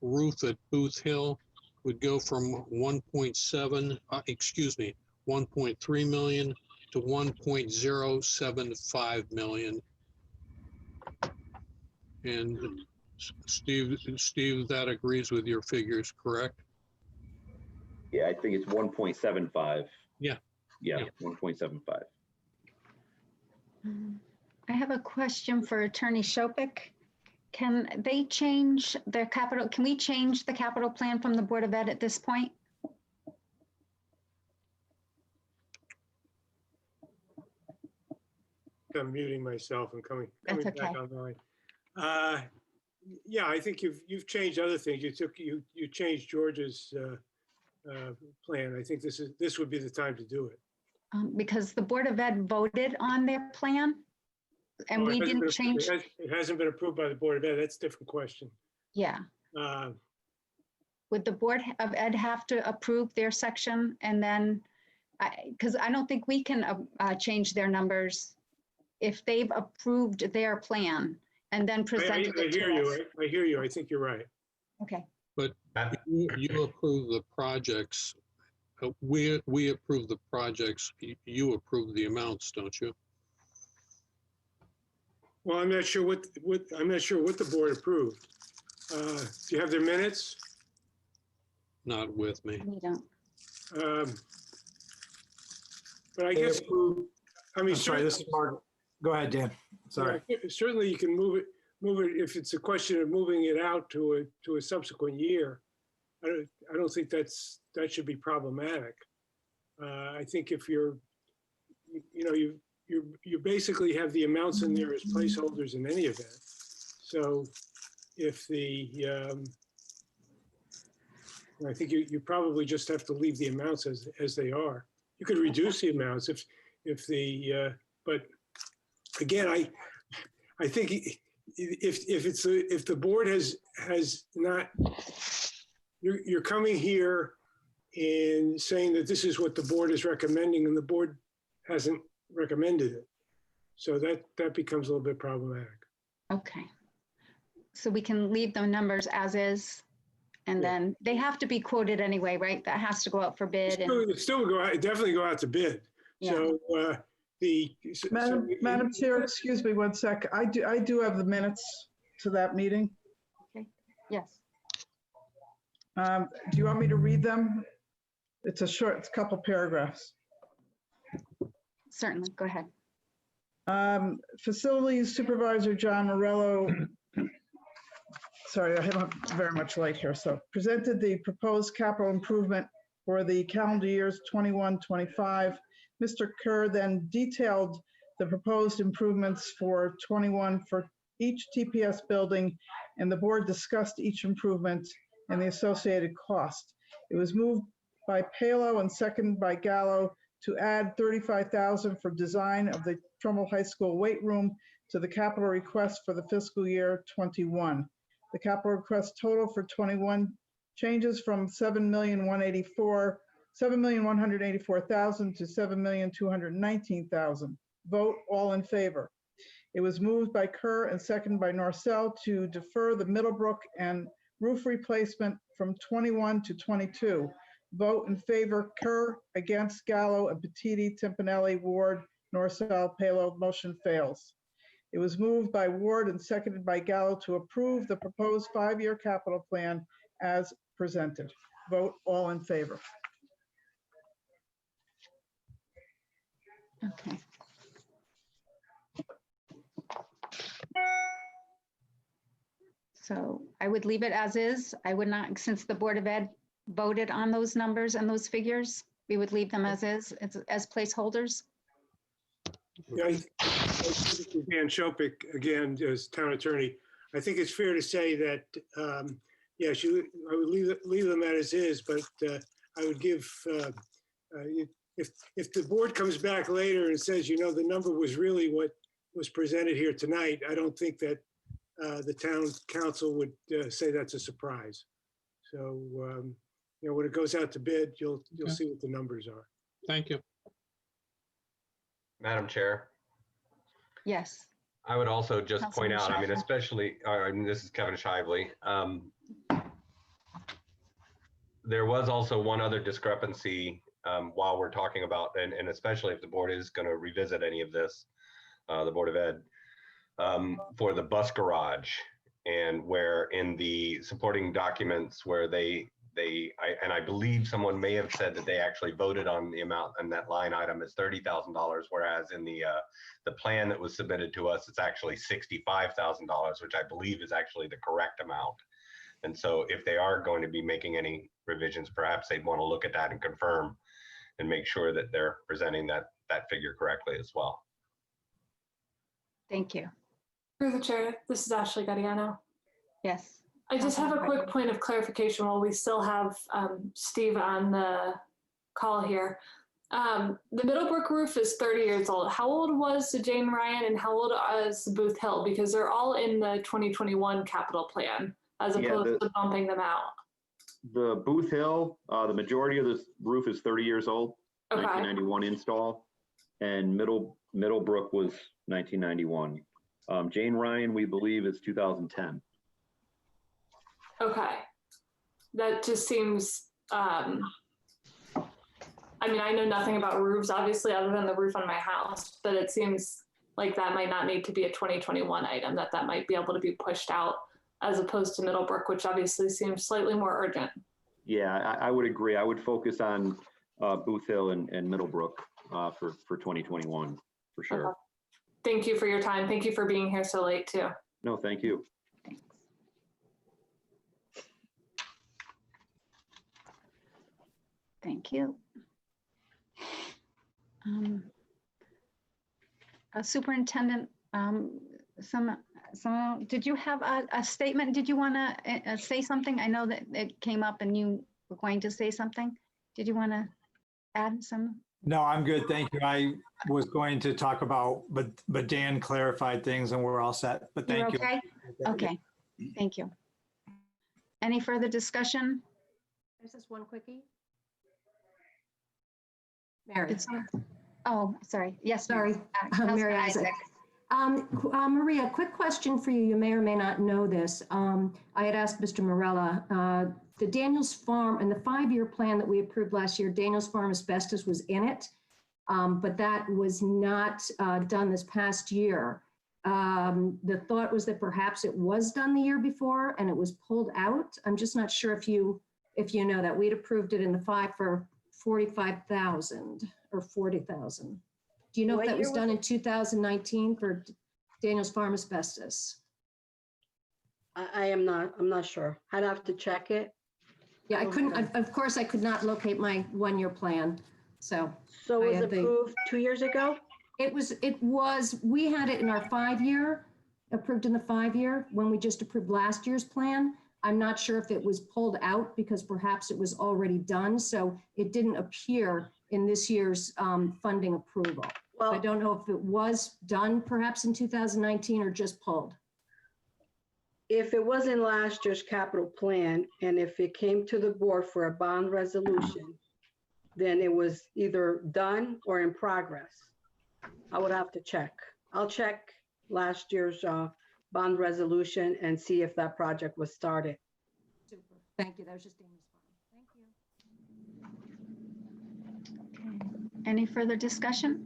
roof at Booth Hill would go from 1.3 million to 1.075 million. And Steve, that agrees with your figures, correct? Yeah, I think it's 1.75. Yeah. Yeah, 1.75. I have a question for Attorney Shopik. Can they change their capital? Can we change the capital plan from the Board of Ed at this point? I'm muting myself and coming That's back okay. online. Yeah, I think you've changed other things. You changed George's plan. I think this would be the time to do it. Because the Board of Ed voted on their plan and we didn't change. It hasn't been approved by the Board of Ed. That's a different question. Yeah. Would the Board of Ed have to approve their section and then, because I don't think we can change their numbers if they've approved their plan and then presented it to us. I hear you. I think you're right. Okay. But you approve the projects. We approve the projects. You approve the amounts, don't you? Well, I'm not sure what the board approved. Do you have their minutes? Not with me. We don't. But I guess, I mean, sorry, this is Mark. Go ahead, Dan. Sorry. Certainly you can move it if it's a question of moving it out to a subsequent year. I don't think that should be problematic. I think if you basically have the amounts in there as placeholders in any event. So if I think you probably just have to leave the amounts as they are. You could reduce the amounts but again, I think if the board has not, you're coming here and saying that this is what the board is recommending and the board hasn't recommended it. So that becomes a little bit problematic. Okay. So we can leave the numbers as is, and then they have to be quoted anyway, right? That has to go out for bid. Definitely go out to bid. Yeah. So Madam Chair, excuse me one sec. I do have the minutes to that meeting. Okay. Yes. Do you want me to read them? It's a couple paragraphs. Certainly. Go ahead. Facilities Supervisor John Morello, sorry, I have very much light here. So presented the proposed capital improvement for the calendar years 21-25. Mr. Kerr then detailed the proposed improvements for 21 for each TPS building, and the board discussed each improvement and the associated cost. It was moved by Palo and seconded by Gallo to add $35,000 for design of the Trumbull High School weight room to the capital request for the fiscal year 21. The capital request total for 21 changes from $7,184,000 to $7,219,000. Vote all in favor. It was moved by Kerr and seconded by Norcell to defer the Middlebrook and roof replacement from 21 to 22. Vote in favor, Kerr, against Gallo, and Petiti, Timpanelli, Ward, Norcell, Palo. Motion fails. It was moved by Ward and seconded by Gallo to approve the proposed 5-year capital plan as presented. Vote all in favor. Okay. So I would leave it as is. I would not, since the Board of Ed voted on those numbers and those figures, we would leave them as is, as placeholders? Yeah, Dan Shopik, again, as town attorney, I think it's fair to say that, yes, I would leave them as is, but I would give, if the board comes back later and says, you know, the number was really what was presented here tonight, I don't think that the town council would say that's a surprise. So, you know, when it goes out to bid, you'll see what the numbers are. Thank you. Madam Chair, Yes. I would also just point Councilman out, I mean, Shively. especially, this is Kevin Shively. There was also one other discrepancy while we're talking about, and especially if the board is going to revisit any of this, the Board of Ed, for the bus garage, and where in the supporting documents where I believe someone may have said that they actually voted on the amount and that line item is $30,000, whereas in the plan that was submitted to us, it's actually $65,000, which I believe is actually the correct amount. And so if they are going to be making any revisions, perhaps they'd want to look at that and confirm and make sure that they're presenting that figure correctly as well. Thank you. Through the chair, this is Ashley Gadiano. Yes. I just have a Councilman quick point of clarification while we still have Steve on the call here. The Middlebrook roof is 30 years old. How old was the Jane Ryan and how old is Booth Hill? Because they're all in the 2021 capital plan as opposed to bumping them out. The Booth Hill, the majority of this roof is 30 years old, Okay. 1991 install, and Middlebrook was 1991. Jane Ryan, we believe, is 2010. Okay. That just seems, I mean, I know nothing about roofs, obviously, other than the roof on my house, but it seems like that might not need to be a 2021 item, that might be able to be pushed out as opposed to Middlebrook, which obviously seems slightly more urgent. Yeah, I would agree. I would focus on Booth Hill and Middlebrook for 2021, for sure. Okay. Thank you for your time. Thank you for being here so late too. No, thank you. Thank you. Superintendent, did you have a statement? Did you want to say something? I know that it came up and you were going to say something. Did you want to add some? No, I'm good. Thank you. I was going to talk about, but Dan clarified things and we're all set, but thank you. Okay. Okay, thank you. Any further discussion? There's just one quickie. Mary. Oh, sorry. Yes, Sorry, Councilman Mary Isaac. Maria, quick question for you. You may or may not know this. I had asked Mr. Morella, the Daniels Farm and the 5-year plan that we approved last year, Daniels Farm asbestos was in it, but that was not done this past year. The thought was that perhaps it was done the year before and it was pulled out. I'm just not sure if you know that. We'd approved it in the 5 for 45,000 or 40,000. Do you know if that was done in 2019 for Daniels Farm asbestos? I'm not sure. I'd have to check it. Yeah, I couldn't, of course, I could not locate my 1-year plan, so. So I it was had the- approved 2 years ago? It was, we had it in our 5-year, approved in the 5-year, when we just approved last year's plan. I'm not sure if it was pulled out because perhaps it was already done, so it didn't appear in this year's funding approval. I don't know if it was done perhaps in 2019 or just pulled. If it was in last year's capital plan, and if it came to the board for a bond resolution, then it was either done or in progress. I would have to check. I'll check last year's bond resolution and see if that project was started. Super. Thank you. That was just Daniels Farm. Thank you. Okay. Any further discussion?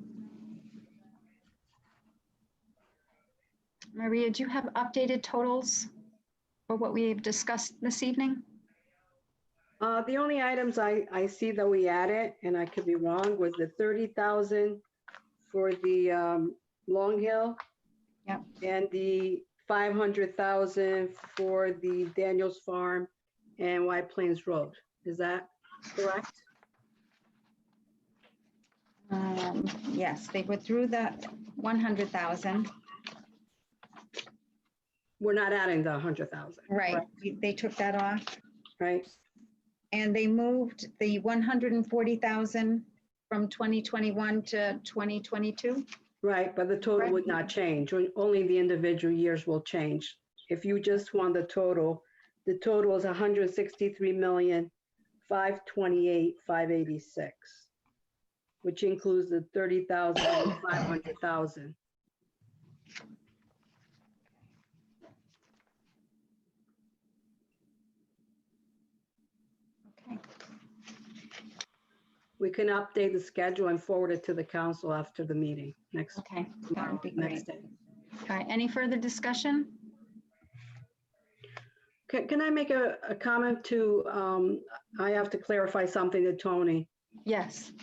Maria, do you have updated totals for what we've discussed this evening? The only items I see that we added, and I could be wrong, was the 30,000 for the Long Hill. Yep. And the 500,000 for the Daniels Farm and White Plains Road. Is that correct? Yes, they withdrew that 100,000. We're not adding the 100,000. Right, they took that off. Right. And they moved the 140,000 from 2021 to 2022. Right, but the total would not change. Only the individual years will change. If you just want the total is 163,528,586, which includes the 30,000 and 500,000. Okay. We can update the schedule and forward it to the council after the meeting next. Okay, that tomorrow, would be next great. day. All right, any further discussion? Can I make a comment to, I have to clarify something to Tony. Yes.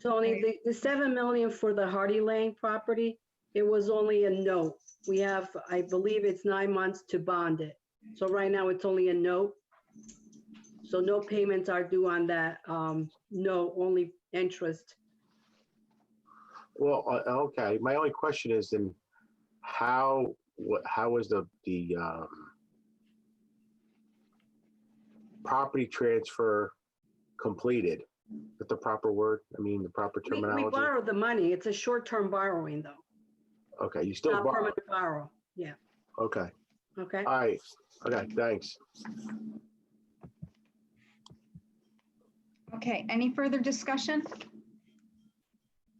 Tony, the 7 million for the Hardy Lane property, it was only a note. We have, I believe it's 9 months to bond it. So right now it's only a note. So no payments are due on that. No, only interest. Well, okay. My only question is then how was the property transfer completed? With the proper word? I mean, the proper terminology? We borrowed the money. It's a short-term borrowing though. Okay, you still Not borrow. permanent borrow. Yeah. Okay. Okay. All right. Okay, thanks. Okay, any further discussion?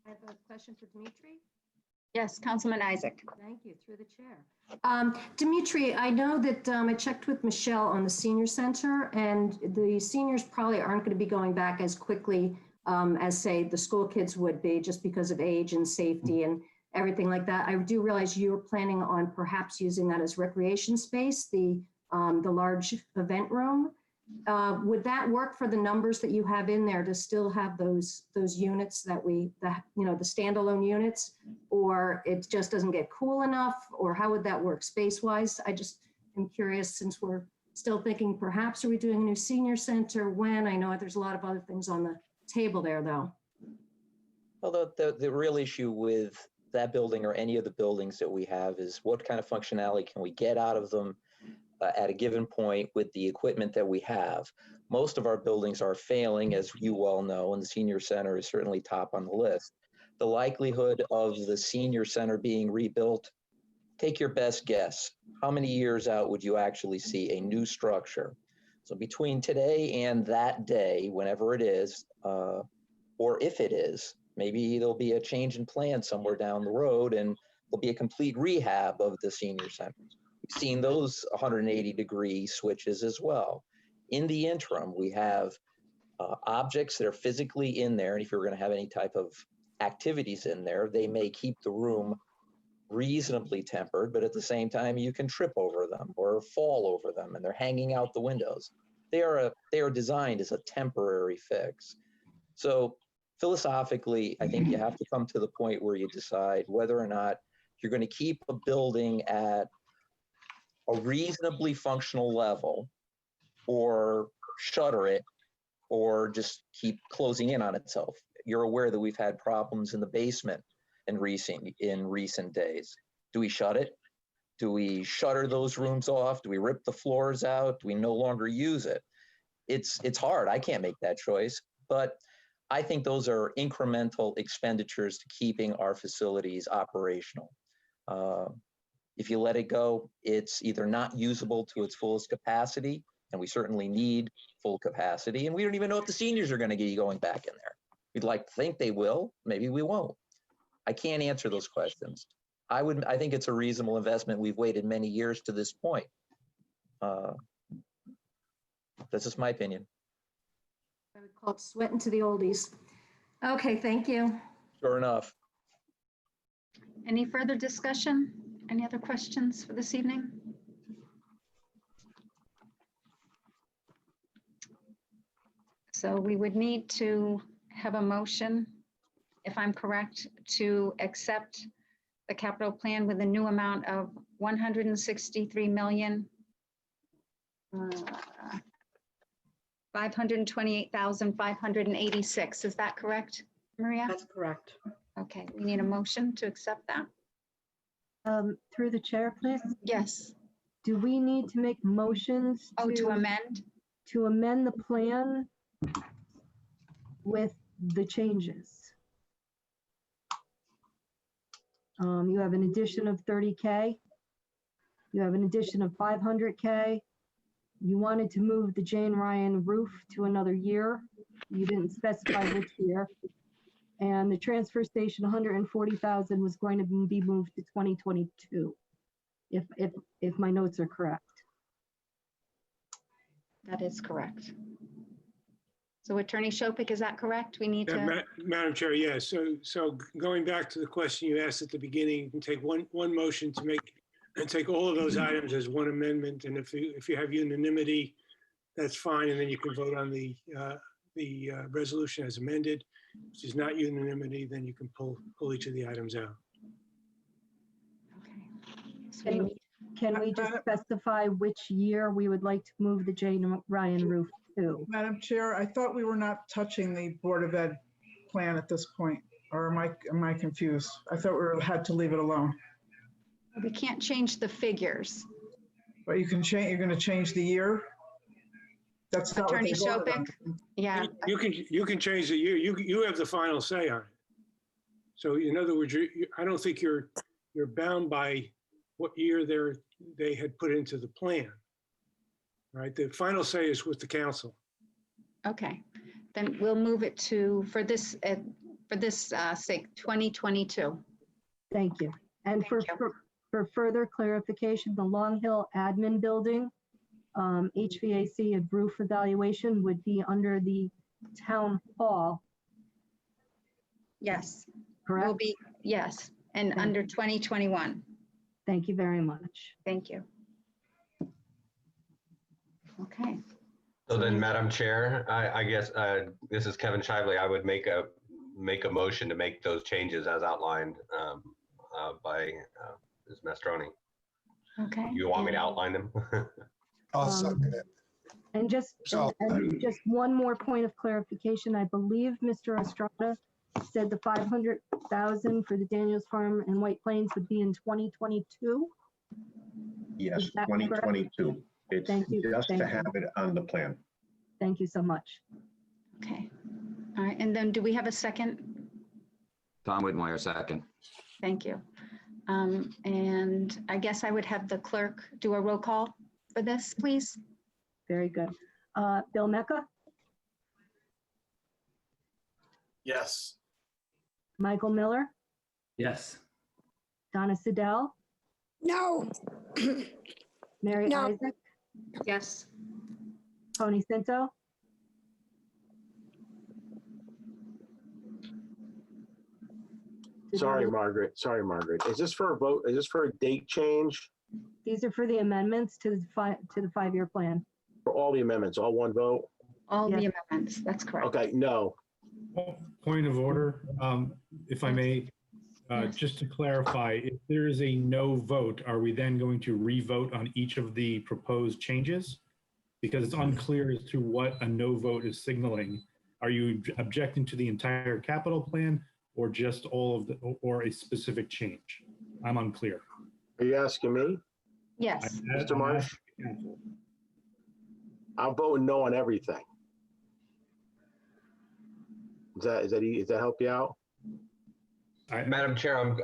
I have a question for Dimitri. Yes, Councilman Isaac. Thank you, through the chair. Dimitri, I know that I checked with Michelle on the senior center, and the seniors probably aren't going to be going back as quickly as, say, the school kids would be, just because of age and safety and everything like that. I do realize you were planning on perhaps using that as recreation space, the large event room. Would that work for the numbers that you have in there to still have those units that the standalone units, or it just doesn't get cool enough, or how would that work space-wise? I just am curious, since we're still thinking perhaps are we doing a new senior center when? I know there's a lot of other things on the table there though. Well, the real issue with that building or any of the buildings that we have is what kind of functionality can we get out of them at a given point with the equipment that we have. Most of our buildings are failing, as you well know, and the senior center is certainly top on the list. The likelihood of the senior center being rebuilt, take your best guess. How many years out would you actually see a new structure? So between today and that day, whenever it is, or if it is, maybe there'll be a change in plan somewhere down the road and there'll be a complete rehab of the senior center. We've seen those 180-degree switches as well. In the interim, we have objects that are physically in there, and if you're going to have any type of activities in there, they may keep the room reasonably tempered, but at the same time, you can trip over them or fall over them, and they're hanging out the windows. They are designed as a temporary fix. So philosophically, I think you have to come to the point where you decide whether or not you're going to keep a building at a reasonably functional level, or shutter it, or just keep closing in on itself. You're aware that we've had problems in the basement in recent days. Do we shut it? Do we shutter those rooms off? Do we rip the floors out? Do we no longer use it? It's hard. I can't make that choice, but I think those are incremental expenditures to keeping our facilities operational. If you let it go, it's either not usable to its fullest capacity, and we certainly need full capacity, and we don't even know if the seniors are going to be going back in there. We'd like to think they will, maybe we won't. I can't answer those questions. I think it's a reasonable investment. We've waited many years to this point. That's just my opinion. I would call it sweating to the oldies. Okay, thank you. Sure enough. Any further discussion? Any other questions for this evening? So we would need to have a motion, if I'm correct, to accept the capital plan with a new amount of 163 million. $528,586. Is that correct, Maria? That's correct. Okay, we need a motion to accept that. Through the chair, please. Yes. Do we need to make motions? Oh, to amend? To amend the plan with the changes? You have an addition of 30K. You have an addition of 500K. You wanted to move the Jane Ryan roof to another year. You didn't specify which year. And the transfer station, 140,000 was going to be moved to 2022, if my notes are correct. That is correct. So Attorney Shopik, is that correct? We need to, Madam Chair, yes. So going back to the question you asked at the beginning, you can take one motion to make, and take all of those items as one amendment. And if you have unanimity, that's fine. And then you can vote on the resolution as amended. If there's not unanimity, then you can pull each of the items out. Can we just specify which year we would like to move the Jane Ryan roof to? Madam Chair, I thought we were not touching the Board of Ed plan at this point, or am I confused? I thought we had to leave it alone. we can't change the figures. But you can change, you're going to change the year? That's not what Attorney they voted on. Shopik? Yeah. You can change the year. You have the final say on it. So in other words, I don't think you're bound by what year they had put into the plan. Right? The final say is with the council. Okay, then we'll move it to, for this sake, 2022. Thank you. And for further clarification, the Long Hill Admin Building, HVAC and roof evaluation would be under the town hall. Yes. Correct? Will be, yes, and under 2021. Thank you very much. Thank you. Okay. So then, Madam Chair, I guess this is Kevin Shively. I would make a motion to make those changes as outlined by Ms. Mastroni. Okay. You want me to outline them? I'll second it. And just one more point of clarification. I believe Mr. Estrada said the 500,000 for the Daniels Farm and White Plains would be in 2022. Yes, Is that 2022. It's Thank you. just Thank to you. have it on the plan. Thank you so much. Okay. All right, and then do we have a second? Tom Whitmire, second. Thank you. And I guess I would have the clerk do a roll call for this, please. Very good. Bill Mecca, Yes. Michael Miller, Yes. Donna Sidell, No. Mary No. Isaac, Yes. Tony Cinto, Sorry, Margaret. Sorry, Margaret. Is this for a vote? Is this for a date change These are for the amendments to the five-year plan. for all the amendments? All one vote? All the Yes. amendments, that's correct. Okay, no. Point of order, if I may, just to clarify, if there is a no vote, are we then going to re-vote on each of the proposed changes? Because it's unclear as to what a no vote is signaling. Are you objecting to the entire capital plan or just all of the, or a specific change? I'm unclear. Are you asking me? Yes. Mr. Marsh? I'm voting no on everything. Does that help you out? Madam Chair,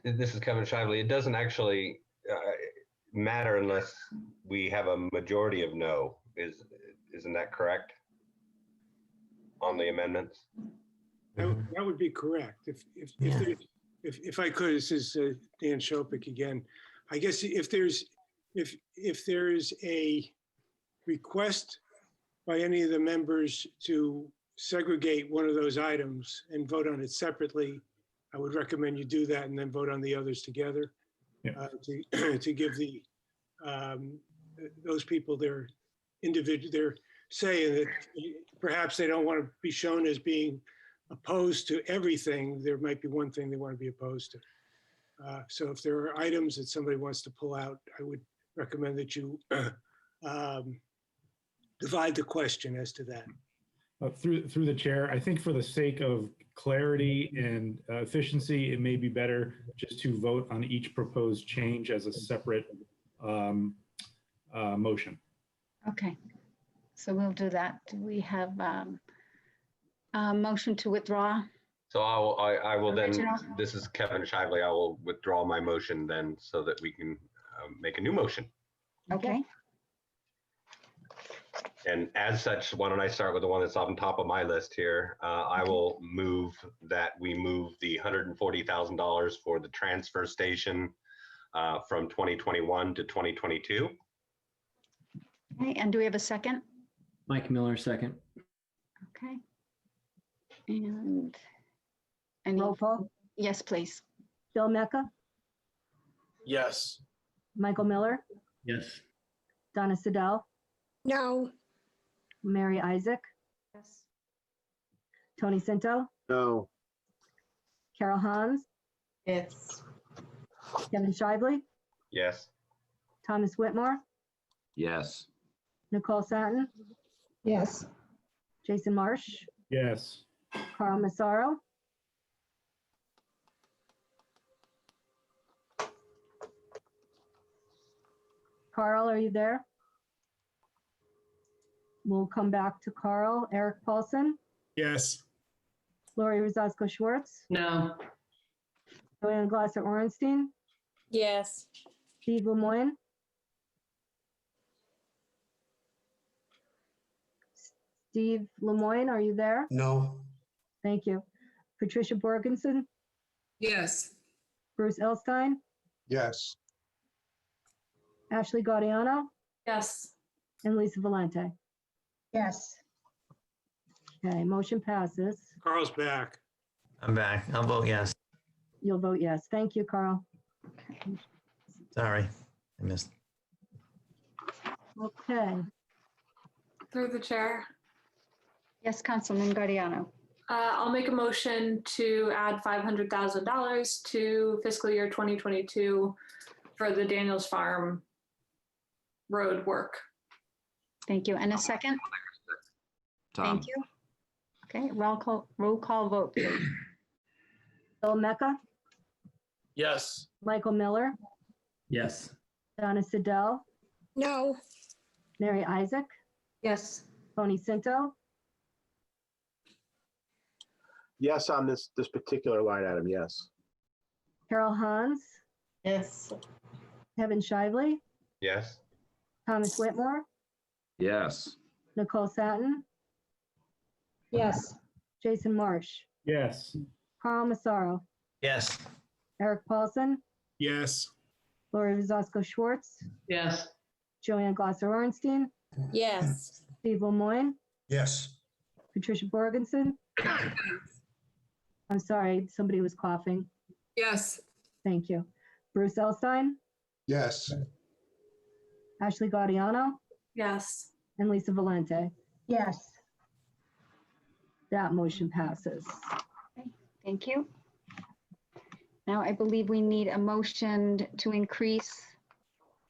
this is Kevin Shively. It doesn't actually matter unless we have a majority of no. Isn't that correct? On the amendments? That would be correct. If I could, this is Dan Shopik again. I guess if there's a request by any of the members to segregate one of those items and vote on it separately, I would recommend you do that and then vote on the others together. To give those people their say that perhaps they don't want to be shown as being opposed to everything. There might be one thing they want to be opposed to. So if there are items that somebody wants to pull out, I would recommend that you divide the question as to that. Through the chair, I think for the sake of clarity and efficiency, it may be better just to vote on each proposed change as a separate motion. Okay, so we'll do that. Do we have a motion to withdraw? So I will then, Original. this is Kevin Shively. I will withdraw my motion then so that we can make a new motion. Okay, And as such, why don't I start with the one that's on top of my list here? I will move that we move the $140,000 for the transfer station from 2021 to 2022. okay, and do we have a second? Mike Miller, second. Okay. And any, Roll call. yes, please. Bill Mecca, Yes. Michael Miller, Yes. Donna Sedell, No, Mary Isaac, Yes. Tony Sinto, No. Carol Hans, Yes. Kevin Shively, Yes. Thomas Whitmore, Yes. Nicole Satin, Yes. Jason Marsh, Yes. Carl Massaro, Carl, are you there? We'll come back to Carl. Eric Paulson, Yes. Lori Rosasco Schwartz, No. Joanne Glasser Orenstein, Yes. Steve Lemoyne, Steve Lemoyne, are you there? No. Thank you. Patricia Borgensen, Yes. Bruce Elstein, Yes. Ashley Gaudiano, Yes. and Lisa Valente. Yes. Okay, motion passes. Carl's back. I'm back. I'll vote yes. You'll vote yes. Thank you, Carl. Sorry, I missed. Okay, Through the chair, Yes, Councilman Guardiano. I'll make a motion to add $500,000 to fiscal year 2022 for the Daniels Farm road work. Thank you. And a second? Tom. Thank you. Okay, roll call vote, please. Bill Mecca, Yes. Michael Miller, Yes. Donna Sedell, no, Mary Isaac, Yes. Tony Sinto, Yes on this particular line item, yes. Carol Hans, Yes. Kevin Shively, Yes. Thomas Whitmore, Yes. Nicole Satin, Yes. Jason Marsh, Yes. Carl Massaro, Yes. Eric Paulson, Yes. Lori Rosasco Schwartz, Yes. Joanne Glasser Orenstein, Yes. Steve Lemoyne, Yes. Patricia Borgensen. I'm sorry, somebody was coughing. Yes. Thank you. Bruce Elstein, Yes. Ashley Gaudiano, Yes. and Lisa Valente. Yes. That motion passes. Thank you. Now, I believe we need a motion to increase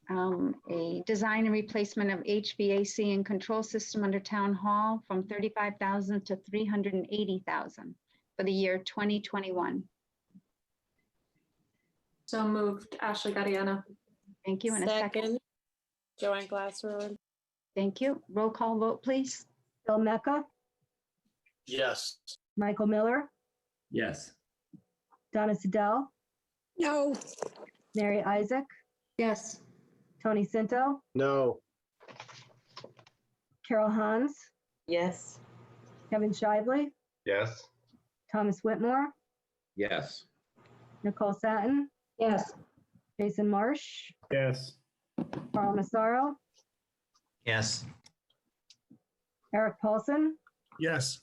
a design and replacement of HVAC and control system under Town Hall from $35,000 to $380,000 for the year 2021. So moved, Ashley Gaudiano. Thank you. And a second. Joanne Glasser. Thank you. Roll call vote, please. Bill Mecca, Yes. Michael Miller, Yes. Donna Sedell, no, Mary Isaac, Yes. Tony Sinto, No. Carol Hans, Yes. Kevin Shively, Yes. Thomas Whitmore, Yes. Nicole Satin, Yes. Jason Marsh, Yes. Carl Massaro, Yes. Eric Paulson, Yes.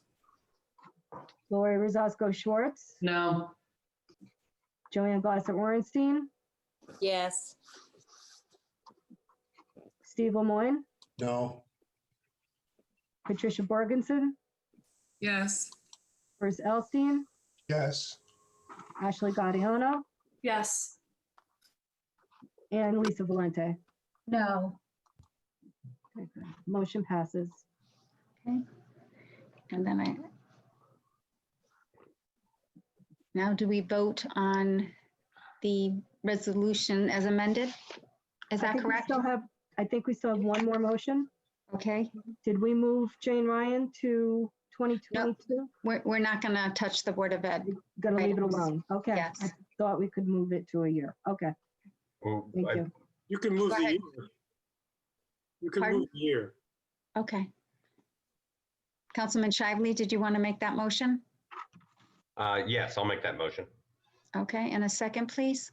Lori Rosasco Schwartz, No. Joanne Glasser Orenstein, Yes. Steve Lemoyne, No. Patricia Borgensen, Yes. Bruce Elstein, Yes. Ashley Gaudiano, Yes. and Lisa Valente. No. Okay. Motion passes. Okay. And then now do we vote on the resolution as amended? Is that correct? I think we still have one more motion. Okay. Did we move Jane Ryan to 2022? We're not going to touch the Board of Ed. Gonna leave it items. alone. Okay. Yes. I thought we could move it to a year. Okay. Well, Thank you. You can move Go the ahead. year. You can Pardon? move the year. Okay. Councilman Shively, did you want to make that motion? Yes, I'll make that motion. Okay, and a second, please.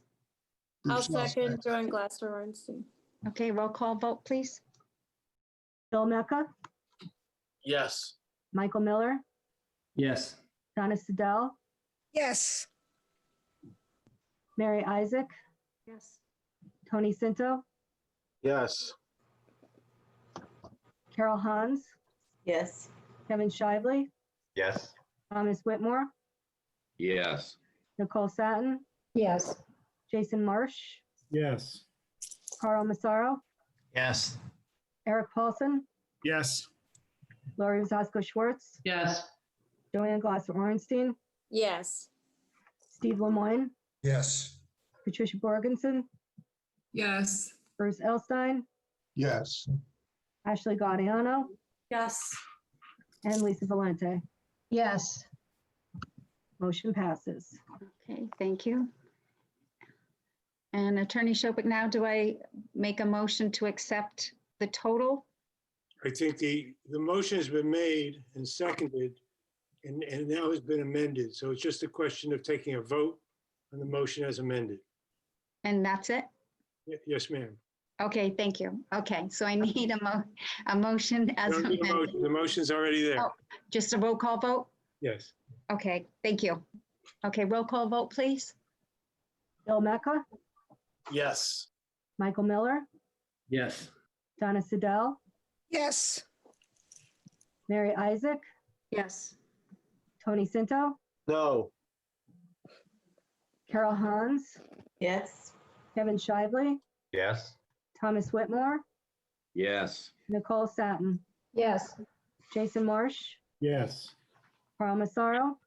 I'll second Joan Glasser Ornstein. Okay, roll call vote, please. Bill Mecca, Yes. Michael Miller, Yes. Donna Sedell, Yes. Mary Isaac, Yes. Tony Sinto, Yes. Carol Hans, Yes. Kevin Shively, Yes. Thomas Whitmore, Yes. Nicole Satin, Yes. Jason Marsh, Yes. Carl Massaro, Yes. Eric Paulson, Yes. Lori Zasko Schwartz, Yes. Joanne Glasser Orenstein, Yes. Steve Lemoyne, Yes. Patricia Borgensen, Yes. Bruce Elstein, Yes. Ashley Gaudiano, Yes. and Lisa Valente. Yes. Motion passes. Okay, thank you. And Attorney Shopick, now do I make a motion to accept the total? I think the motion has been made and seconded and now has been amended. So it's just a question of taking a vote on the motion as amended. And that's it? Yes, ma'am. Okay, thank you. Okay, so I need a motion as Don't need a amended. motion. The motion's already there. Oh, just a roll call vote? Yes. Okay, thank you. Okay, roll call vote, please. Bill Mecca, Yes. Michael Miller, Yes. Donna Sedell, Yes. Mary Isaac, Yes. Tony Sinto, No. Carol Hans, Yes. Kevin Shively, Yes. Thomas Whitmore, Yes. Nicole Satin, Yes. Jason Marsh, Yes. Carl Massaro,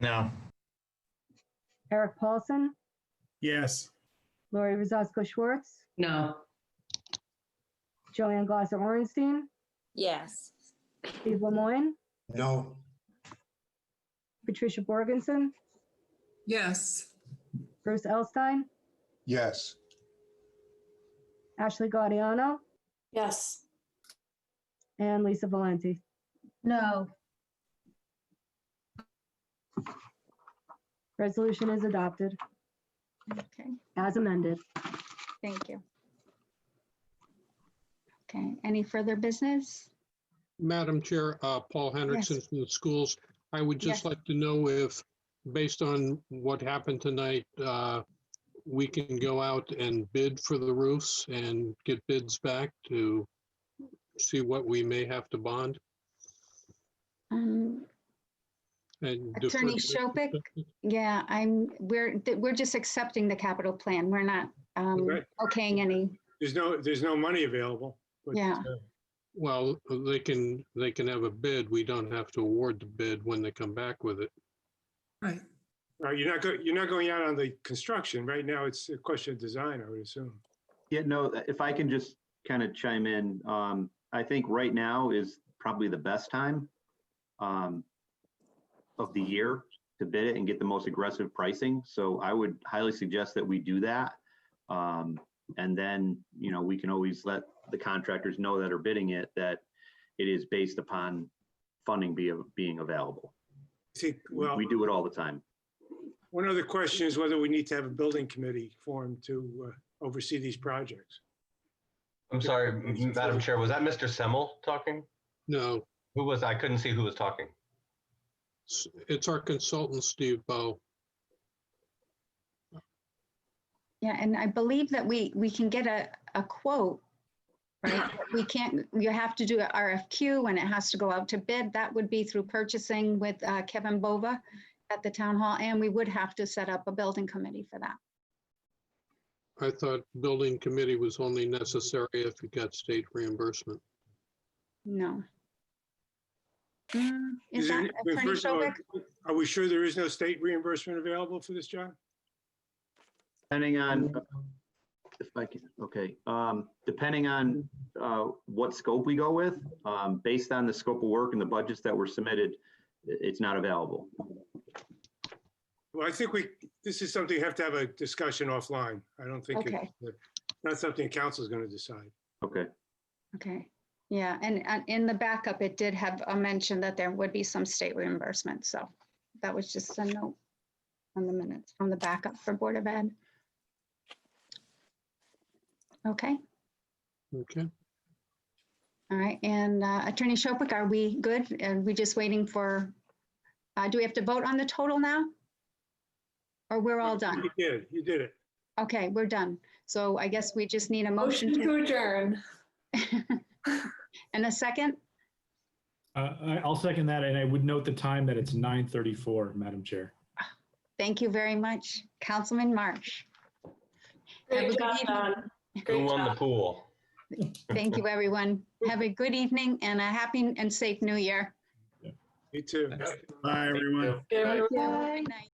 No. Eric Paulson, Yes. Lori Rozasco Schwartz, No. Joanne Glasser Orenstein, Yes. Steve Lemoyne, No. Patricia Borgensen, Yes. Bruce Elstein, Yes. Ashley Gaudiano, Yes. and Lisa Valente. No. Resolution is adopted Okay, as amended. thank you. Okay, any further business? Madam Chair, Paul Hendrickson from the schools. I would just Yes. like to know if, based on what happened tonight, we can go out and bid for the roofs and get bids back to see what we may have to bond and. defer Attorney to- Shopick? Yeah, we're just accepting the capital plan. We're not Right. okaying any, There's no money available. But, Yeah. Well, they can have a bid. We don't have to award the bid when they come back with it. Right. You're not going out on the construction. Right now, it's a question of design, I would assume. Yeah, no, if I can just kind of chime in, I think right now is probably the best time of the year to bid it and get the most aggressive pricing. So I would highly suggest that we do that. And then, we can always let the contractors know that are bidding it, that it is based upon funding being available. I think, well, We do it all the time. one other question is whether we need to have a building committee formed to oversee these projects. I'm sorry, Madam Chair, was that Mr. Semmel talking? No, Who was, I couldn't see who was talking. it's our consultant, Steve Bow. yeah, and I believe that we can get a quote, right? You have to do an RFQ and it has to go out to bid. That would be through purchasing with Kevin Bova at the town hall, and we would have to set up a building committee for that. I thought building committee was only necessary if you got state reimbursement. No. Is Is there- that Attorney first of all, Shobik? Are we sure there is no state reimbursement available for this, John? Depending on, if I can, okay, depending on what scope we go with, based on the scope of work and the budgets that were submitted, it's not available. Well, I think this is something you have to have a discussion offline. I don't think Okay. it's not something council is going to decide. Okay. Okay, yeah, and in the backup, it did have a mention that there would be some state reimbursement, so that was just a note on the minutes from the backup for Board of Ed. Okay, Okay. all right, and Attorney Shopik, are we good? Are we just waiting for, do we have to vote on the total now? Or we're all done? You did it. Okay, we're done. So I guess we just need a motion Motion to adjourn. And a second? I'll second that, and I would note the time that it's 9:34, Madam Chair. Thank you very much, Councilman Marsh. Have a Great good job, evening. Don. Who Great won the job. pool? Thank you, everyone. Have a good evening and a happy and safe new year. Me too. Bye, everyone. Good. Good night.